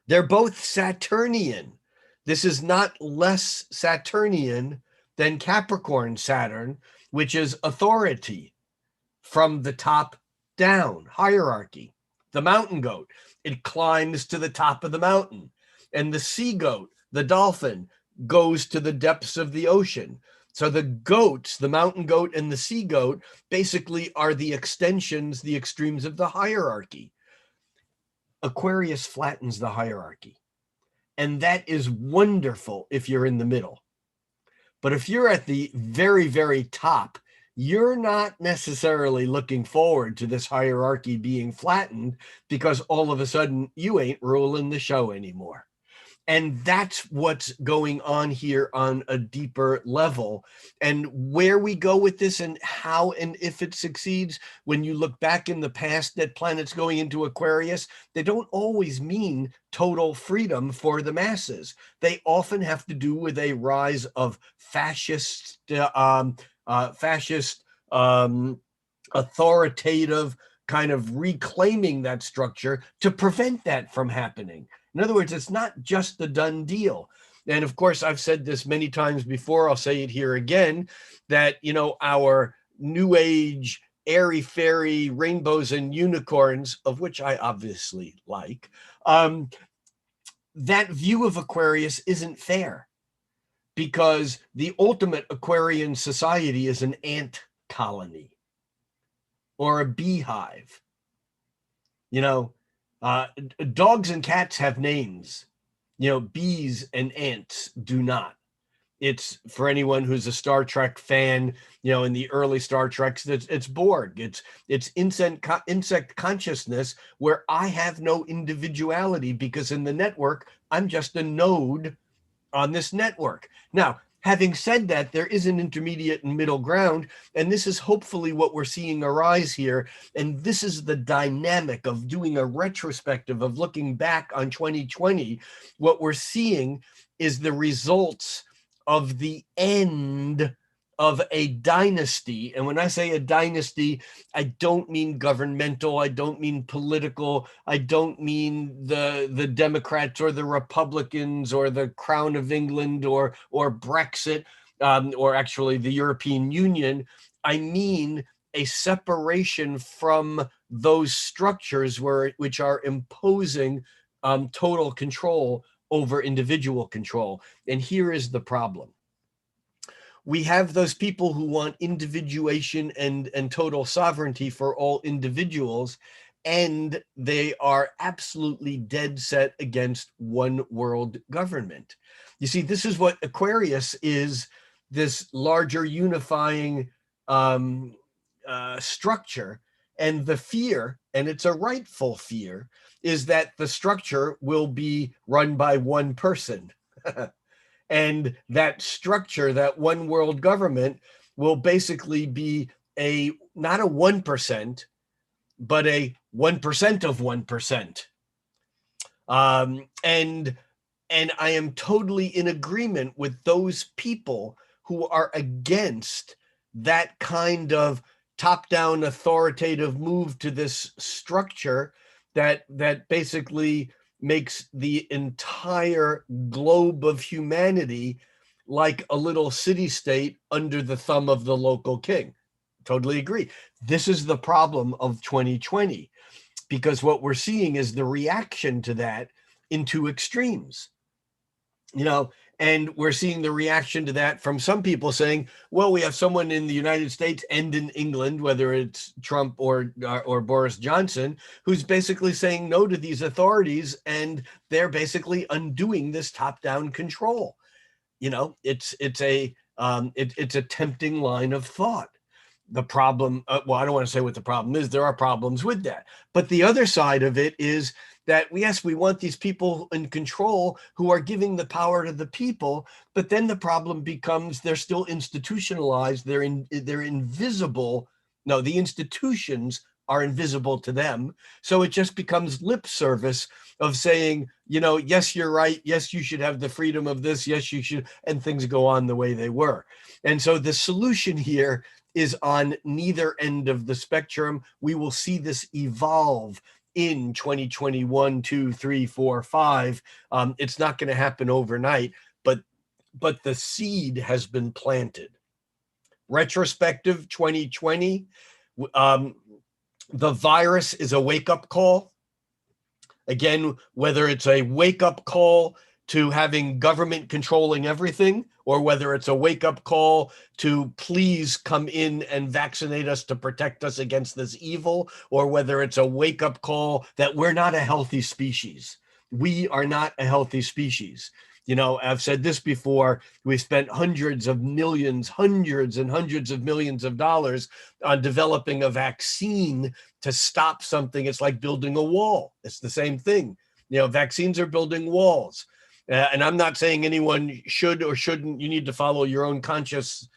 They're both Saturnian. This is not less Saturnian than Capricorn Saturn, which is authority from the top down, hierarchy. The mountain goat, it climbs to the top of the mountain. And the sea goat, the dolphin, goes to the depths of the ocean. So the goats, the mountain goat and the sea goat, basically are the extensions, the extremes of the hierarchy. Aquarius flattens the hierarchy. And that is wonderful if you're in the middle. But if you're at the very, very top, you're not necessarily looking forward to this hierarchy being flattened because all of a sudden you ain't ruling the show anymore. And that's what's going on here on a deeper level. And where we go with this and how and if it succeeds, when you look back in the past at planets going into Aquarius, they don't always mean total freedom for the masses. They often have to do with a rise of fascist, authoritative kind of reclaiming that structure to prevent that from happening. In other words, it's not just a done deal. And of course, I've said this many times before, I'll say it here again, that, our new age, airy fairy rainbows and unicorns, of which I obviously like, that view of Aquarius isn't fair, because the ultimate Aquarian society is an ant colony or a beehive. Dogs and cats have names. Bees and ants do not. It's, for anyone who's a Star Trek fan, in the early Star Treks, it's Borg. It's insect consciousness, where I have no individuality, because in the network, I'm just a node on this network. Now, having said that, there is an intermediate and middle ground, and this is hopefully what we're seeing arise here. And this is the dynamic of doing a retrospective, of looking back on 2020. What we're seeing is the results of the end of a dynasty. And when I say a dynasty, I don't mean governmental, I don't mean political, I don't mean the Democrats or the Republicans or the Crown of England or Brexit, or actually the European Union. I mean a separation from those structures which are imposing total control over individual control. And here is the problem. We have those people who want individuation and total sovereignty for all individuals, and they are absolutely dead set against one world government. You see, this is what Aquarius is, this larger unifying structure. And the fear, and it's a rightful fear, is that the structure will be run by one person. And that structure, that one world government, will basically be not a 1%, but a 1% of 1%. And I am totally in agreement with those people who are against that kind of top-down authoritative move to this structure that basically makes the entire globe of humanity like a little city-state under the thumb of the local king. Totally agree. This is the problem of 2020, because what we're seeing is the reaction to that in two extremes. And we're seeing the reaction to that from some people saying, well, we have someone in the United States and in England, whether it's Trump or Boris Johnson, who's basically saying no to these authorities, and they're basically undoing this top-down control. It's a tempting line of thought. The problem, well, I don't want to say what the problem is. There are problems with that. But the other side of it is that, yes, we want these people in control who are giving the power to the people, but then the problem becomes they're still institutionalized. They're invisible. No, the institutions are invisible to them. So it just becomes lip service of saying, yes, you're right. Yes, you should have the freedom of this. Yes, you should. And things go on the way they were. And so the solution here is on neither end of the spectrum. We will see this evolve in 2021, 2, 3, 4, 5. It's not going to happen overnight, but the seed has been planted. Retrospective 2020, the virus is a wake-up call. Again, whether it's a wake-up call to having government controlling everything, or whether it's a wake-up call to please come in and vaccinate us to protect us against this evil, or whether it's a wake-up call that we're not a healthy species. we are not a healthy species. I've said this before, we spent hundreds and hundreds of millions of dollars on developing a vaccine to stop something. It's like building a wall. It's the same thing. Vaccines are building walls. And I'm not saying anyone should or shouldn't. You need to follow your own consciousness,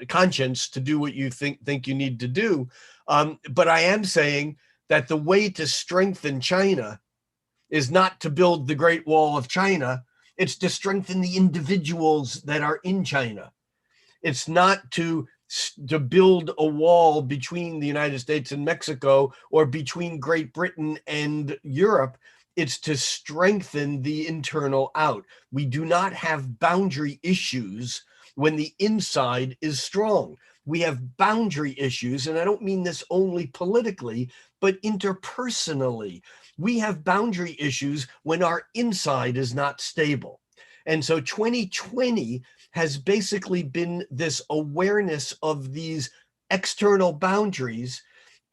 conscience to do what you think you need to do. But I am saying that the way to strengthen China is not to build the Great Wall of China. It's to strengthen the individuals that are in China. It's not to build a wall between the United States and Mexico or between Great Britain and Europe. It's to strengthen the internal out. We do not have boundary issues when the inside is strong. We have boundary issues, and I don't mean this only politically, but interpersonally. We have boundary issues when our inside is not stable. And so 2020 has basically been this awareness of these external boundaries.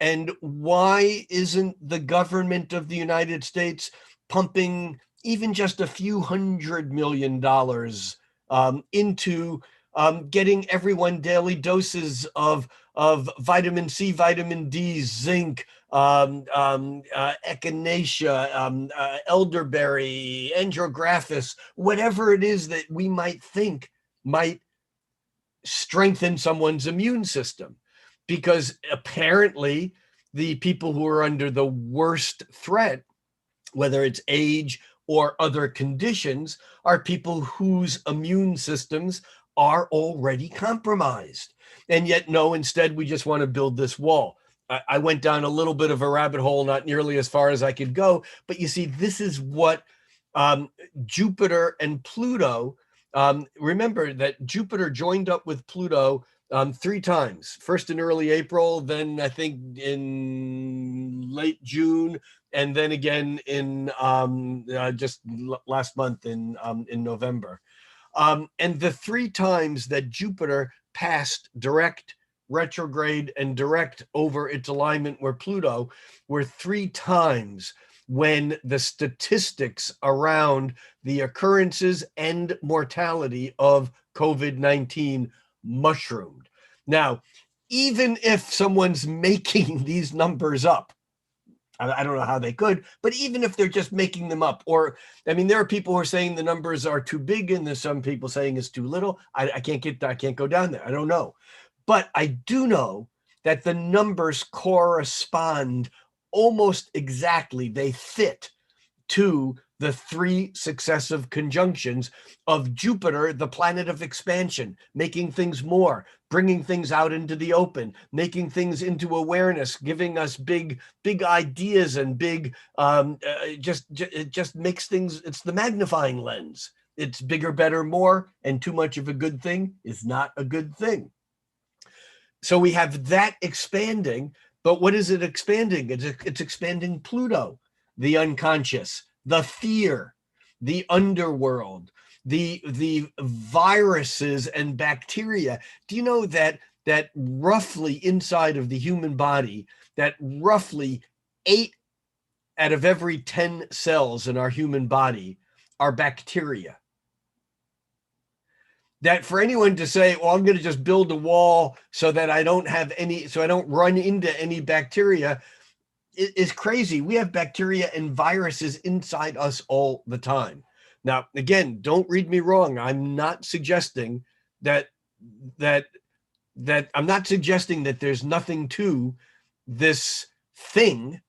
And why isn't the government of the United States pumping even just a few $100 million into getting everyone daily doses of vitamin C, vitamin D, zinc, echinacea, elderberry, andrographis, whatever it is that we might think might strengthen someone's immune system? Because apparently the people who are under the worst threat, whether it's age or other conditions, are people whose immune systems are already compromised. And yet, no, instead, we just want to build this wall. I went down a little bit of a rabbit hole, not nearly as far as I could go. But you see, this is what Jupiter and Pluto, remember that Jupiter joined up with Pluto 3 times, first in early April, then I think in late June, and then again in just last month in November. And the 3 times that Jupiter passed direct, retrograde, and direct over its alignment where Pluto were 3 times when the statistics around the occurrences and mortality of COVID-19 mushroomed. Now, even if someone's making these numbers up, I don't know how they could, but even if they're just making them up, or, I mean, there are people who are saying the numbers are too big and there's some people saying it's too little. I can't go down there. I don't know. But I do know that the numbers correspond almost exactly. They fit to the 3 successive conjunctions of Jupiter, the planet of expansion, making things more, bringing things out into the open, making things into awareness, giving us big ideas and big, it just makes things, it's the magnifying lens. It's bigger, better, more, and too much of a good thing is not a good thing. So we have that expanding, but what is it expanding? It's expanding Pluto, the unconscious, the fear, the underworld, the viruses and bacteria. Do you know that roughly inside of the human body, that roughly 8 out of every 10 cells in our human body are bacteria? That for anyone to say, well, I'm going to just build a wall so that I don't run into any bacteria, is crazy. We have bacteria and viruses inside us all the time. Now, again, don't read me wrong. I'm not suggesting that I'm not suggesting that there's nothing to this thing,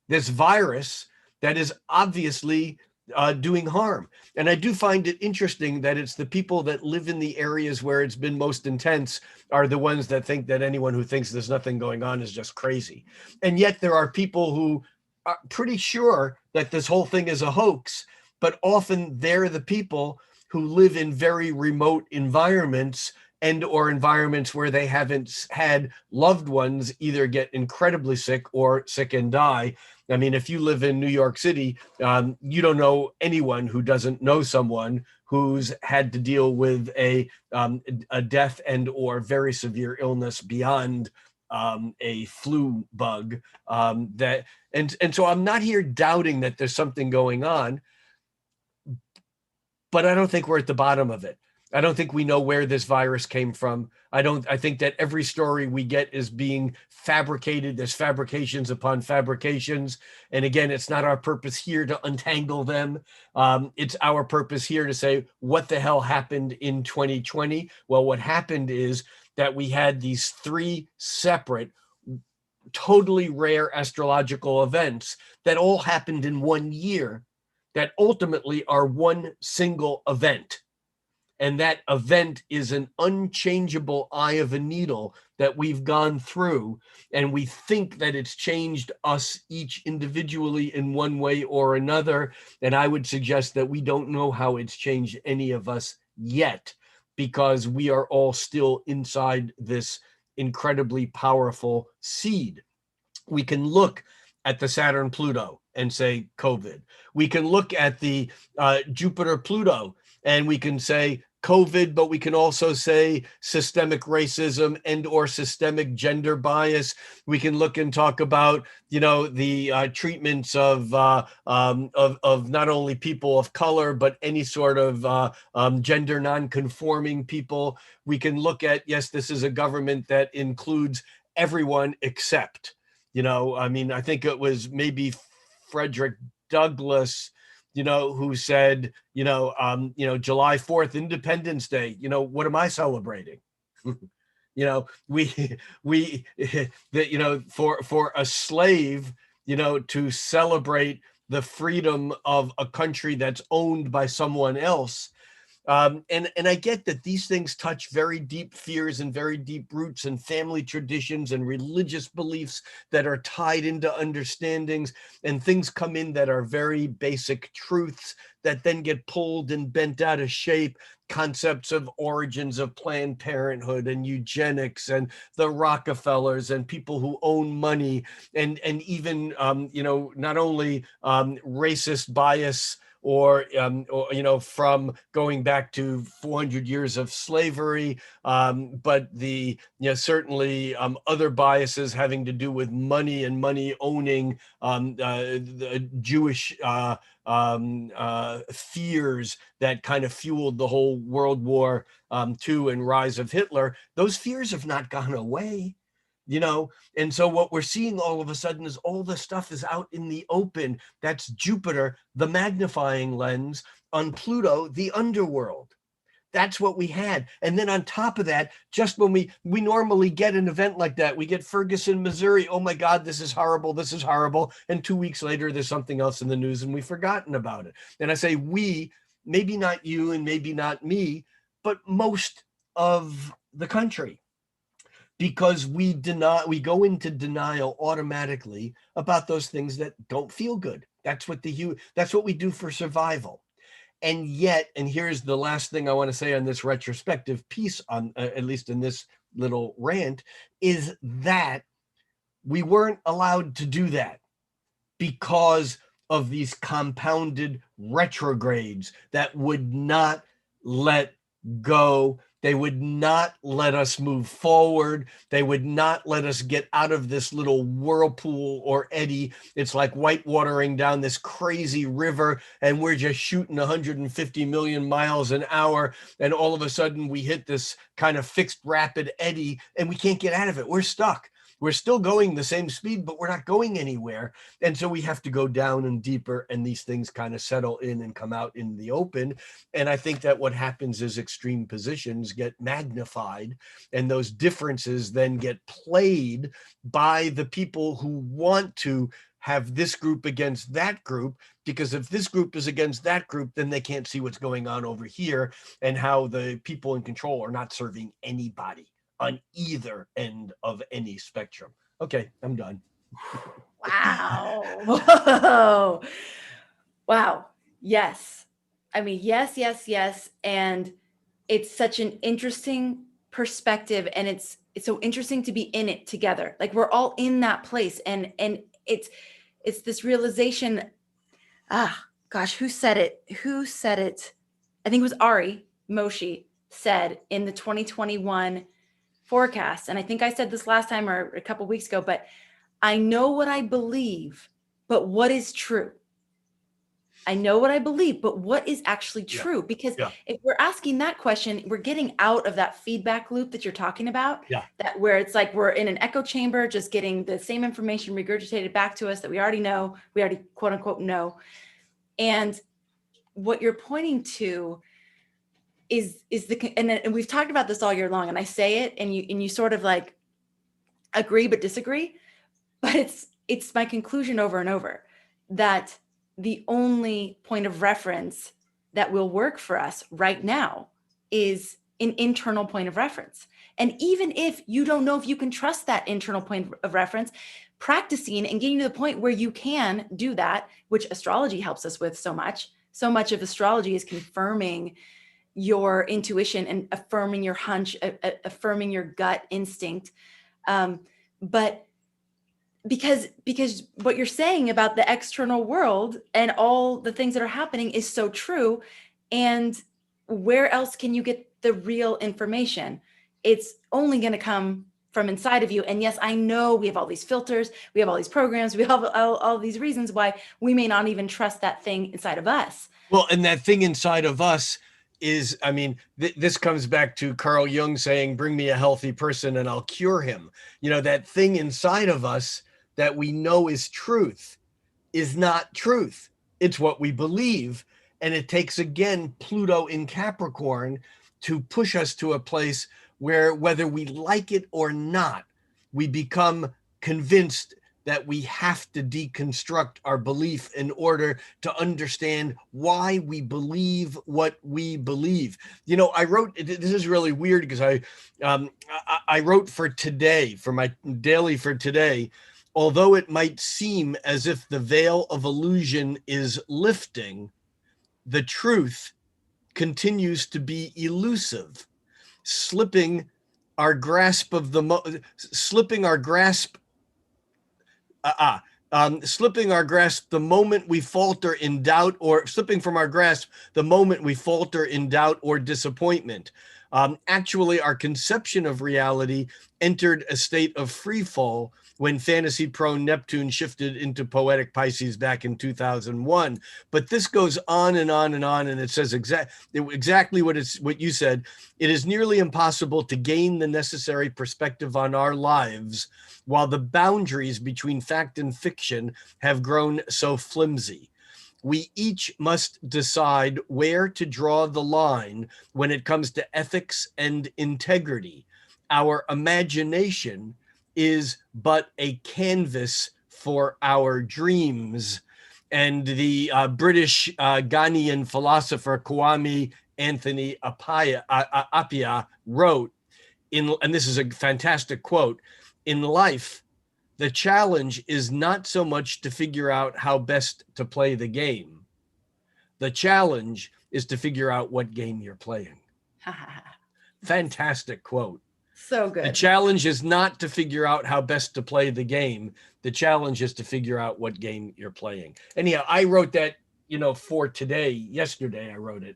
this virus that is obviously doing harm. And I do find it interesting that it's the people that live in the areas where it's been most intense are the ones that think that anyone who thinks there's nothing going on is just crazy. And yet there are people who are pretty sure that this whole thing is a hoax, but often they're the people who live in very remote environments and or environments where they haven't had loved ones either get incredibly sick or sick and die. I mean, if you live in New York City, you don't know anyone who doesn't know someone who's had to deal with a death and or very severe illness beyond a flu bug. And so I'm not here doubting that there's something going on, but I don't think we're at the bottom of it. I don't think we know where this virus came from. I think that every story we get is being fabricated. There's fabrications upon fabrications. And again, it's not our purpose here to untangle them. It's our purpose here to say, what the hell happened in 2020? Well, what happened is that we had these 3 separate, totally rare astrological events that all happened in 1 year that ultimately are one single event. And that event is an unchangeable eye of a needle that we've gone through. And we think that it's changed us each individually in one way or another. And I would suggest that we don't know how it's changed any of us yet, because we are all still inside this incredibly powerful seed. We can look at the Saturn Pluto and say COVID. We can look at the Jupiter Pluto and we can say COVID, but we can also say systemic racism and or systemic gender bias. We can look and talk about, the treatments of not only people of color, but any sort of gender non-conforming people. We can look at, yes, this is a government that includes everyone except, I think it was maybe Frederick Douglass, who said, July 4th, Independence Day, what am I celebrating? For a slave, to celebrate the freedom of a country that's owned by someone else. And I get that these things touch very deep fears and very deep roots and family traditions and religious beliefs that are tied into understandings, and things come in that are very basic truths that then get pulled and bent out of shape. Concepts of origins of Planned Parenthood and eugenics and the Rockefellers and people who own money and even, not only racist bias or from going back to 400 years of slavery, but certainly other biases having to do with money and money owning, the Jewish fears that kind of fueled the whole World War II and rise of Hitler. Those fears have not gone away. And so what we're seeing all of a sudden is all the stuff is out in the open. That's Jupiter, the magnifying lens, on Pluto, the underworld. That's what we had. And then on top of that, just when we normally get an event like that, we get Ferguson, Missouri. Oh my God, this is horrible. This is horrible. And 2 weeks later, there's something else in the news and we've forgotten about it. And I say we, maybe not you and maybe not me, but most of the country. Because we go into denial automatically about those things that don't feel good. That's what we do for survival. And yet, and here's the last thing I want to say on this retrospective piece, on at least in this little rant, is that we weren't allowed to do that because of these compounded retrogrades that would not let go. They would not let us move forward. They would not let us get out of this little whirlpool or eddy. It's like whitewatering down this crazy river, and we're just shooting 150 million miles an hour. And all of a sudden we hit this kind of fixed rapid eddy and we can't get out of it. We're stuck. We're still going the same speed, but we're not going anywhere. And so we have to go down and deeper, and these things kind of settle in and come out in the open. And I think that what happens is extreme positions get magnified, and those differences then get played by the people who want to have this group against that group, because if this group is against that group, then they can't see what's going on over here and how the people in control are not serving anybody on either end of any spectrum. Okay, I'm done. Wow. Whoa. Wow. Yes. I mean, yes. And it's such an interesting perspective, and it's so interesting to be in it together. Like, we're all in that place, and it's this realization. Gosh, who said it? I think it was Ari Moshi said in the 2021 forecast, and I think I said this last time or a couple weeks ago, but I know what I believe, but what is true? I know what I believe, but what is actually true? Because if we're asking that question, we're getting out of that feedback loop that you're talking about, that where it's like we're in an echo chamber, just getting the same information regurgitated back to us that we already know, we already quote unquote know. And what you're pointing to is and we've talked about this all year long, and I say it and you sort of like agree but disagree, but it's my conclusion over and over that the only point of reference that will work for us right now is an internal point of reference. And even if you don't know if you can trust that internal point of reference, practicing and getting to the point where you can do that, which astrology helps us with so much of astrology is confirming your intuition and affirming your hunch, affirming your gut instinct. But because what you're saying about the external world and all the things that are happening is so true. And where else can you get the real information? It's only going to come from inside of you. And yes, I know we have all these filters, we have all these programs, we have all these reasons why we may not even trust that thing inside of us. Well, and that thing inside of us is, I mean, this comes back to Carl Jung saying, bring me a healthy person and I'll cure him. You know, that thing inside of us that we know is truth is not truth. It's what we believe. And it takes, again, Pluto in Capricorn to push us to a place where, whether we like it or not, we become convinced that we have to deconstruct our belief in order to understand why we believe what we believe. You know, I wrote, this is really weird because I wrote for today, for my daily for today, although it might seem as if the veil of illusion is lifting, the truth continues to be elusive, slipping our grasp of the slipping our grasp the moment we falter in doubt, or slipping from our grasp the moment we falter in doubt or disappointment. Actually, our conception of reality entered a state of free fall when fantasy-prone Neptune shifted into poetic Pisces back in 2001. But this goes on and on and on, and it says exactly what you said. It is nearly impossible to gain the necessary perspective on our lives while the boundaries between fact and fiction have grown so flimsy. We each must decide where to draw the line when it comes to ethics and integrity. Our imagination is but a canvas for our dreams. And the British Ghanaian philosopher Kwame Anthony Appiah wrote, and this is a fantastic quote, "In life, the challenge is not so much to figure out how best to play the game. The challenge is to figure out what game you're playing." Fantastic quote. So good. The challenge is not to figure out how best to play the game. The challenge is to figure out what game you're playing. Anyhow, I wrote that, you know, for today. Yesterday, I wrote it.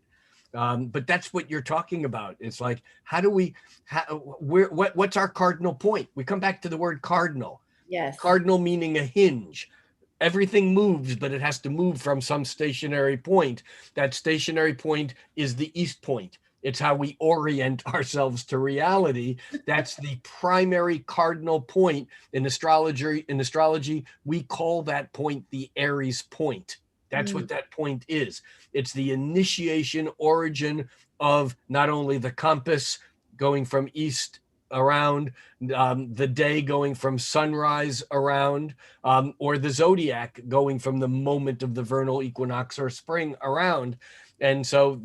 But that's what you're talking about. It's like, how do we, what's our cardinal point? We come back to the word cardinal. Yes. Cardinal meaning a hinge. Everything moves, but it has to move from some stationary point. That stationary point is the east point. It's how we orient ourselves to reality. That's the primary cardinal point in astrology. In astrology, we call that point the Aries point. That's what that point is. It's the initiation origin of not only the compass going from east around, the day going from sunrise around, or the zodiac going from the moment of the vernal equinox or spring around. And so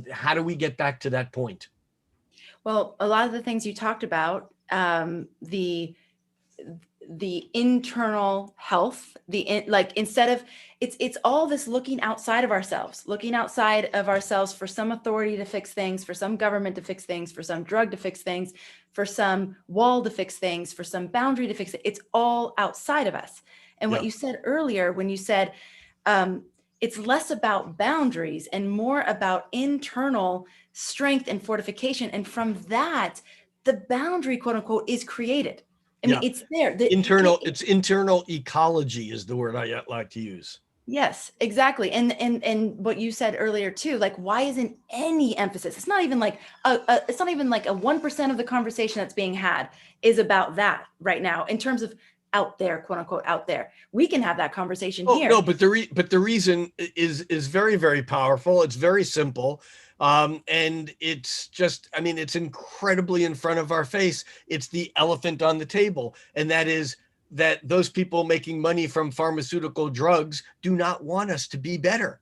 how do we get back to that point? Well, a lot of the things you talked about, the internal health, instead of it's all this looking outside of ourselves for some authority to fix things, for some government to fix things, for some drug to fix things, for some wall to fix things, for some boundary to fix it. It's all outside of us. And what you said earlier, when you said it's less about boundaries and more about internal strength and fortification. And from that, the boundary, quote unquote, is created. I mean, it's there. It's internal ecology is the word I like to use. Yes, exactly. And what you said earlier too, like, why isn't any emphasis? It's not even like it's not even like a 1% of the conversation that's being had is about that right now in terms of out there, quote unquote, out there. We can have that conversation here. No, but the reason is very, very powerful. It's very simple. And it's just, I mean, it's incredibly in front of our face. It's the elephant on the table. And that is that those people making money from pharmaceutical drugs do not want us to be better.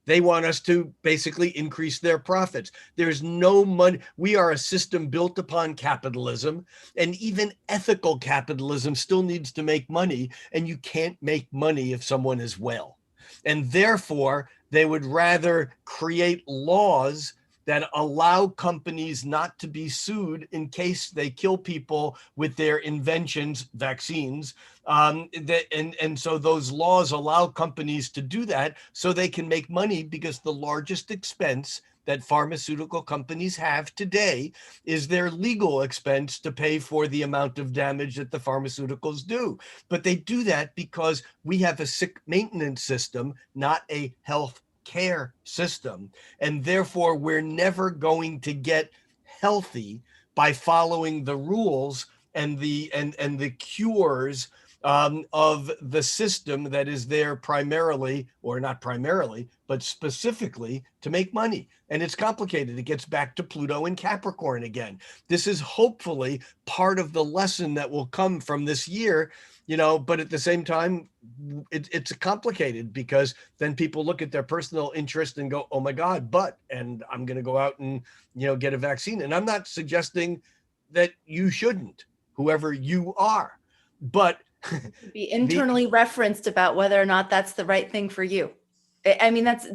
They want us to basically increase their profits. There's no money. We are a system built upon capitalism, and even ethical capitalism still needs to make money, and you can't make money if someone is well. And therefore, they would rather create laws that allow companies not to be sued in case they kill people with their inventions, vaccines. And so those laws allow companies to do that so they can make money, because the largest expense that pharmaceutical companies have today is their legal expense to pay for the amount of damage that the pharmaceuticals do. But they do that because we have a sick maintenance system, not a health care system. And therefore, we're never going to get healthy by following the rules and the cures of the system that is there primarily, or not primarily, but specifically to make money. And it's complicated. It gets back to Pluto and Capricorn again. This is hopefully part of the lesson that will come from this year, but at the same time, it's complicated, because then people look at their personal interest and go, oh my God, and I'm going to go out and, get a vaccine. And I'm not suggesting that you shouldn't, whoever you are, but be internally referenced about whether or not that's the right thing for you. I mean, that's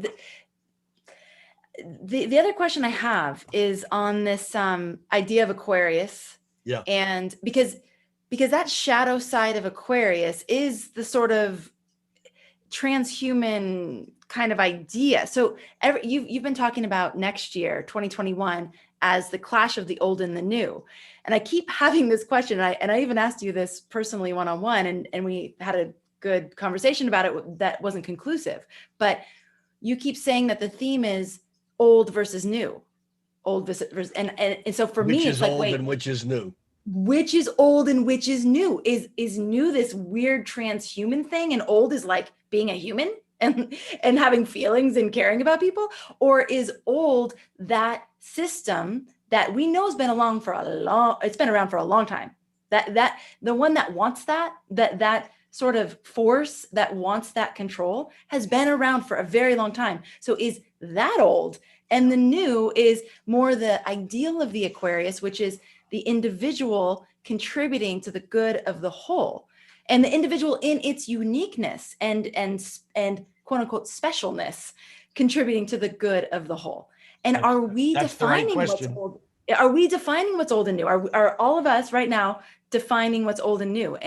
the other question I have is on this idea of Aquarius. Yeah. And because that shadow side of Aquarius is the sort of transhuman kind of idea. So you've been talking about next year, 2021, as the clash of the old and the new. And I keep having this question, and I even asked you this personally one-on-one, and we had a good conversation about it that wasn't conclusive. But you keep saying that the theme is old versus new, old versus, and so for me, it's like, wait, and which is new? Which is old and which is new? Is new this weird transhuman thing, and old is like being a human and having feelings and caring about people? Or is old that system that we know has been around for a long time? That the one that wants that sort of force that wants that control has been around for a very long time. So is that old? And the new is more the ideal of the Aquarius, which is the individual contributing to the good of the whole, and the individual in its uniqueness and quote unquote specialness contributing to the good of the whole. And are we defining what's old? Are we defining what's old and new? Are all of us right now defining what's old and new?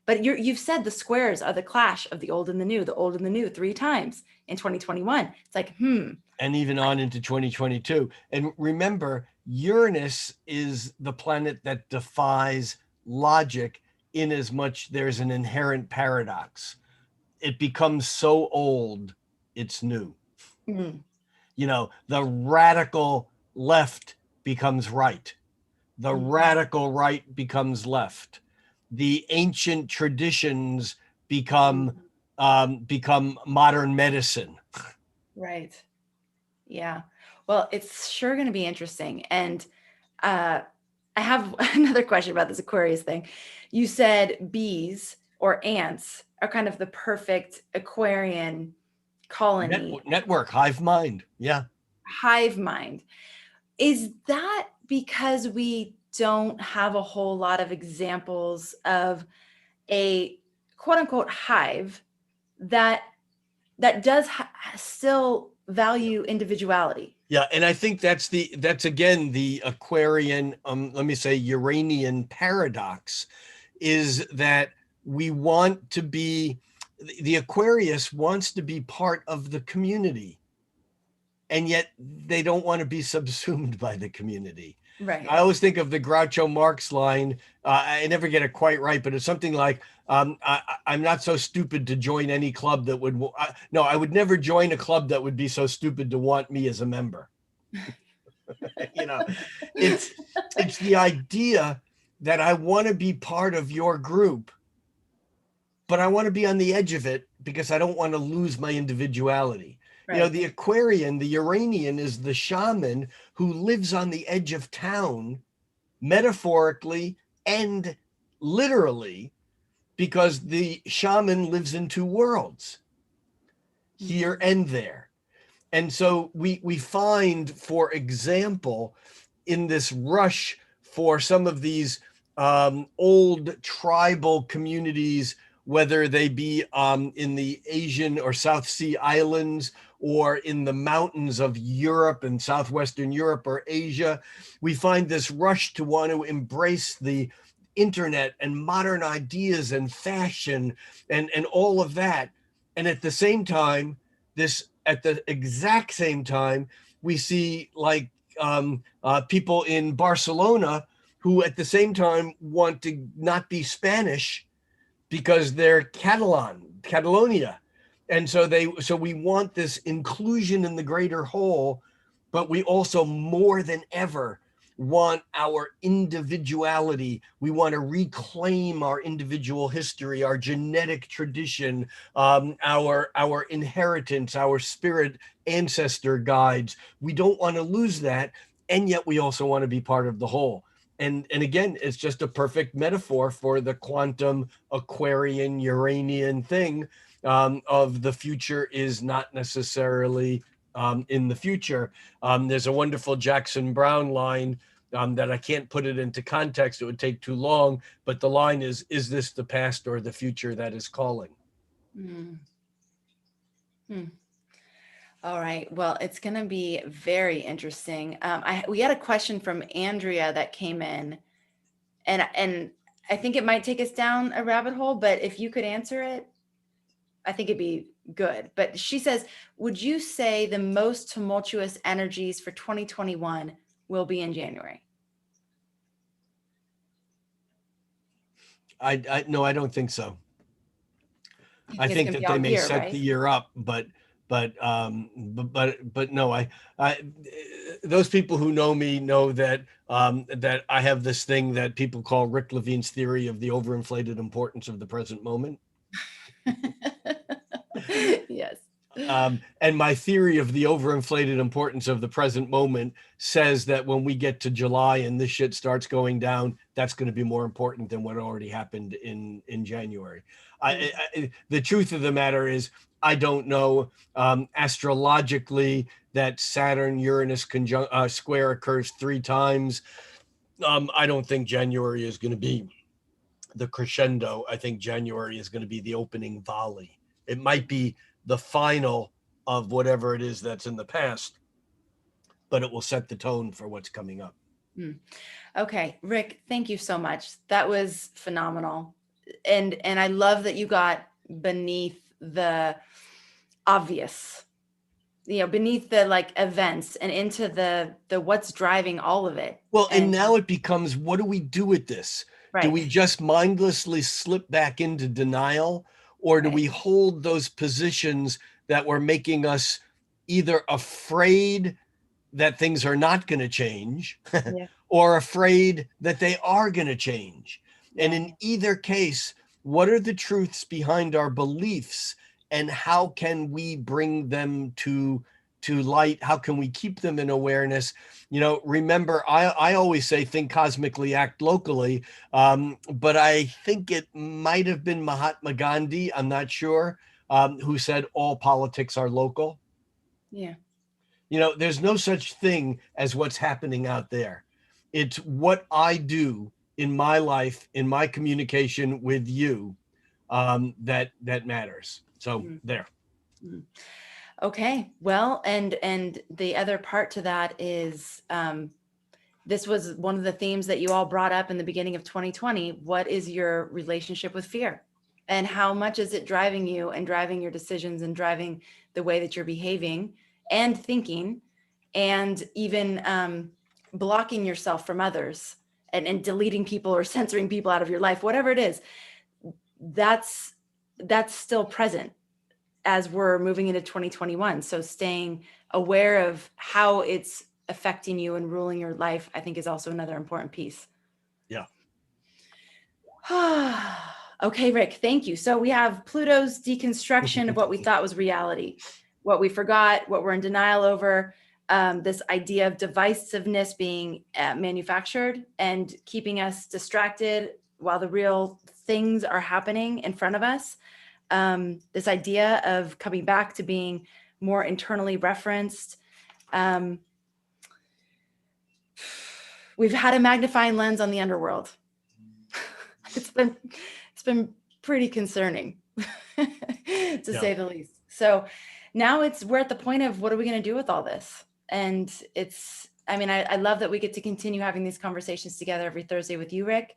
But you've said the squares are the clash of the old and the new 3 times in 2021. It's like, and even on into 2022. And remember, Uranus is the planet that defies logic, in as much there's an inherent paradox. It becomes so old, it's new. Mm-hmm. The radical left becomes right. The radical right becomes left. The ancient traditions become modern medicine. Right. Yeah. Well, it's sure going to be interesting. And I have another question about this Aquarius thing. You said bees or ants are kind of the perfect Aquarian colony. Network, hive mind. Yeah. Hive mind. Is that because we don't have a whole lot of examples of a quote unquote hive that does still value individuality? Yeah, and I think that's again the Aquarian, let me say Uranian paradox, is that we want to be, the Aquarius wants to be part of the community, and yet they don't want to be subsumed by the community. Right. I always think of the Groucho Marx line. I never get it quite right, but it's something like, I'm not so stupid to join any club that would, no, I would never join a club that would be so stupid to want me as a member. You know, it's the idea that I want to be part of your group, but I want to be on the edge of it because I don't want to lose my individuality. You know, Right. the Aquarian, the Uranian is the shaman who lives on the edge of town, metaphorically and literally, because the shaman lives in two worlds, here and there. And so we find, for example, in this rush for some of these old tribal communities, whether they be in the Asian or South Sea islands or in the mountains of Europe and Southwestern Europe or Asia, we find this rush to want to embrace the internet and modern ideas and fashion and all of that. And at the same time, at the exact same time, we see like people in Barcelona who at the same time want to not be Spanish because they're Catalonia. And so we want this inclusion in the greater whole, but we also more than ever want our individuality. We want to reclaim our individual history, our genetic tradition, our inheritance, our spirit ancestor guides. We don't want to lose that. And yet we also want to be part of the whole. And again, it's just a perfect metaphor for the quantum Aquarian Uranian thing of the future is not necessarily in the future. There's a wonderful Jackson Browne line that I can't put it into context. It would take too long, but the line is this the past or the future that is calling? All right. Well, it's going to be very interesting. We had a question from Andrea that came in, and I think it might take us down a rabbit hole, but if you could answer it, I think it'd be good. But she says, would you say the most tumultuous energies for 2021 will be in January? No, I don't think so. I think that they may year, set right? the year up, but no, those people who know me know that that I have this thing that people call Rick Levine's theory of the overinflated importance of the present moment. Yes. And my theory of the overinflated importance of the present moment says that when we get to July and this shit starts going down, that's going to be more important than what already happened in January. The truth of the matter is, I don't know. Astrologically, that Saturn-Uranus square occurs 3 times. I don't think January is going to be the crescendo. I think January is going to be the opening volley. It might be the final of whatever it is that's in the past, but it will set the tone for what's coming up. Okay, Rick, thank you so much. That was phenomenal. And I love that you got beneath the obvious, beneath the like events and into the what's driving all of it. Well, and now it becomes, what do we do with this? Right. Do we just mindlessly slip back into denial, or do we hold those positions that were making us either afraid that things are not going to change or afraid that they are going to change? And in either case, what are the truths behind our beliefs, and how can we bring them to light? How can we keep them in awareness? Remember, I always say, think cosmically, act locally. But I think it might have been Mahatma Gandhi, I'm not sure, who said all politics are local. Yeah. There's no such thing as what's happening out there. It's what I do in my life, in my communication with you, that matters. So there. Okay. Well, and the other part to that is this was one of the themes that you all brought up in the beginning of 2020. What is your relationship with fear? And how much is it driving you and driving your decisions and driving the way that you're behaving and thinking, and even blocking yourself from others and deleting people or censoring people out of your life, whatever it is, that's still present as we're moving into 2021. So staying aware of how it's affecting you and ruling your life, I think, is also another important piece. Yeah. Okay, Rick, thank you. So we have Pluto's deconstruction of what we thought was reality, what we forgot, what we're in denial over, this idea of divisiveness being manufactured and keeping us distracted while the real things are happening in front of us. This idea of coming back to being more internally referenced. We've had a magnifying lens on the underworld. It's been pretty concerning, to say the least. So now we're at the point of, what are we going to do with all this? And I love that we get to continue having these conversations together every Thursday with you, Rick.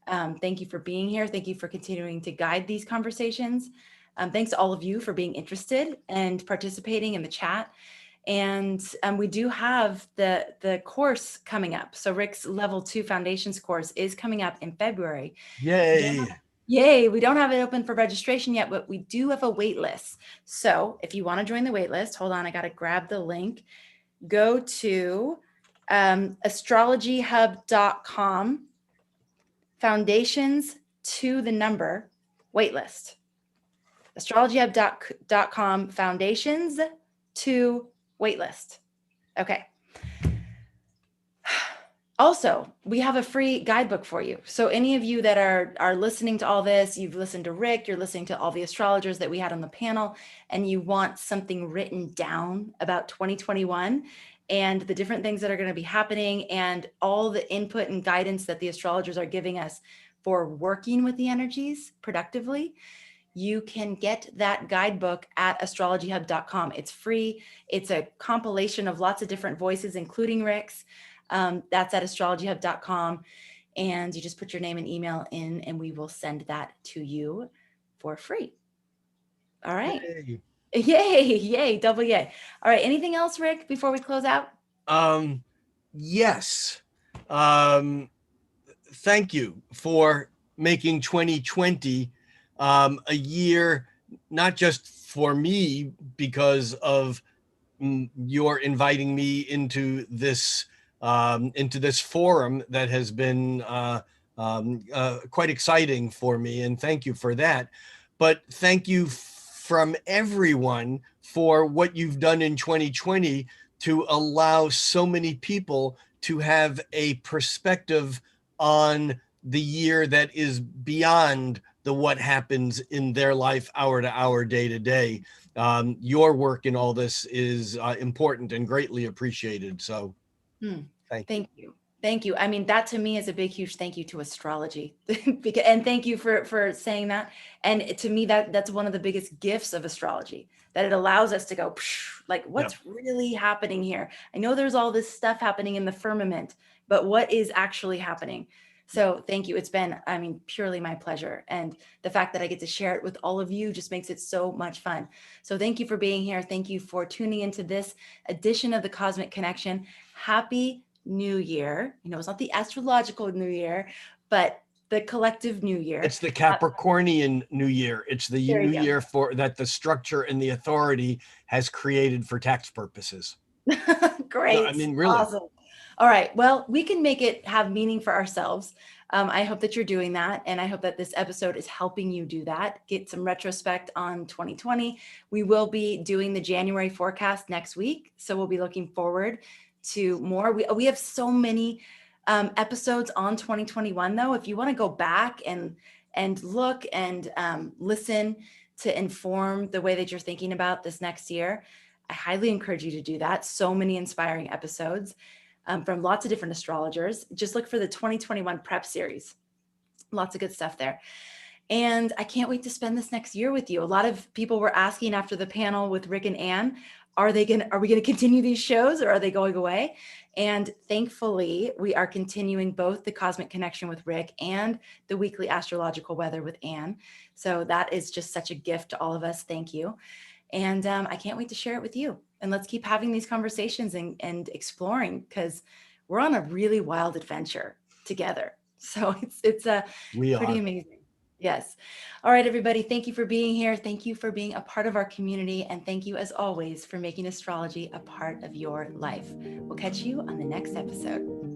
Thank you for being here. Thank you for continuing to guide these conversations. Thanks to all of you for being interested and participating in the chat. And we do have the course coming up. So Rick's level 2 foundations course is coming up in February. Yay. Yay. We don't have it open for registration yet, but we do have a wait list. So if you want to join the wait list, hold on, I got to grab the link. Go to astrologyhub.com, foundations to the number waitlist. Astrologyhub.com, foundations to waitlist. Okay. Also, we have a free guidebook for you. So any of you that are listening to all this, you've listened to Rick, you're listening to all the astrologers that we had on the panel, and you want something written down about 2021 and the different things that are going to be happening and all the input and guidance that the astrologers are giving us for working with the energies productively, you can get that guidebook at astrologyhub.com. It's free. It's a compilation of lots of different voices, including Rick's. That's at astrologyhub.com. And you just put your name and email in, and we will send that to you for free. All right. Yay, double yay. All right. Anything else, Rick, before we close out? Yes. Thank you for making 2020 a year, not just for me, because of your inviting me into this forum that has been quite exciting for me, and thank you for that. But thank you from everyone for what you've done in 2020 to allow so many people to have a perspective on the year that is beyond the what happens in their life hour to hour, day to day. Your work in all this is important and greatly appreciated. So thank you. Thank you. I mean, that to me is a big, huge thank you to astrology. And thank you for saying that. And to me, that's one of the biggest gifts of astrology, that it allows us to go, like, what's really happening here? I know there's all this stuff happening in the firmament, but what is actually happening? So thank you. It's been, purely my pleasure. And the fact that I get to share it with all of you just makes it so much fun. So thank you for being here. Thank you for tuning into this edition of the Cosmic Connection. Happy New Year. It's not the astrological New Year, but the collective New Year. It's the Capricornian New Year. It's the New Year for that the structure and the authority has created for tax purposes. Great. No, really. Awesome. All right. Well, we can make it have meaning for ourselves. I hope that you're doing that. And I hope that this episode is helping you do that. Get some retrospect on 2020. We will be doing the January forecast next week. So we'll be looking forward to more. We have so many episodes on 2021, though. If you want to go back and look and listen to inform the way that you're thinking about this next year, I highly encourage you to do that. So many inspiring episodes from lots of different astrologers. Just look for the 2021 prep series. Lots of good stuff there. And I can't wait to spend this next year with you. A lot of people were asking after the panel with Rick and Ann, are we going to continue these shows, or are they going away? And thankfully, we are continuing both the Cosmic Connection with Rick and the weekly astrological weather with Ann. So that is just such a gift to all of us. Thank you. And I can't wait to share it with you. And let's keep having these conversations and exploring, because we're on a really wild adventure together. So it's a We pretty are. amazing. Yes. All right, everybody. Thank you for being here. Thank you for being a part of our community. And thank you, as always, for making astrology a part of your life. We'll catch you on the next episode.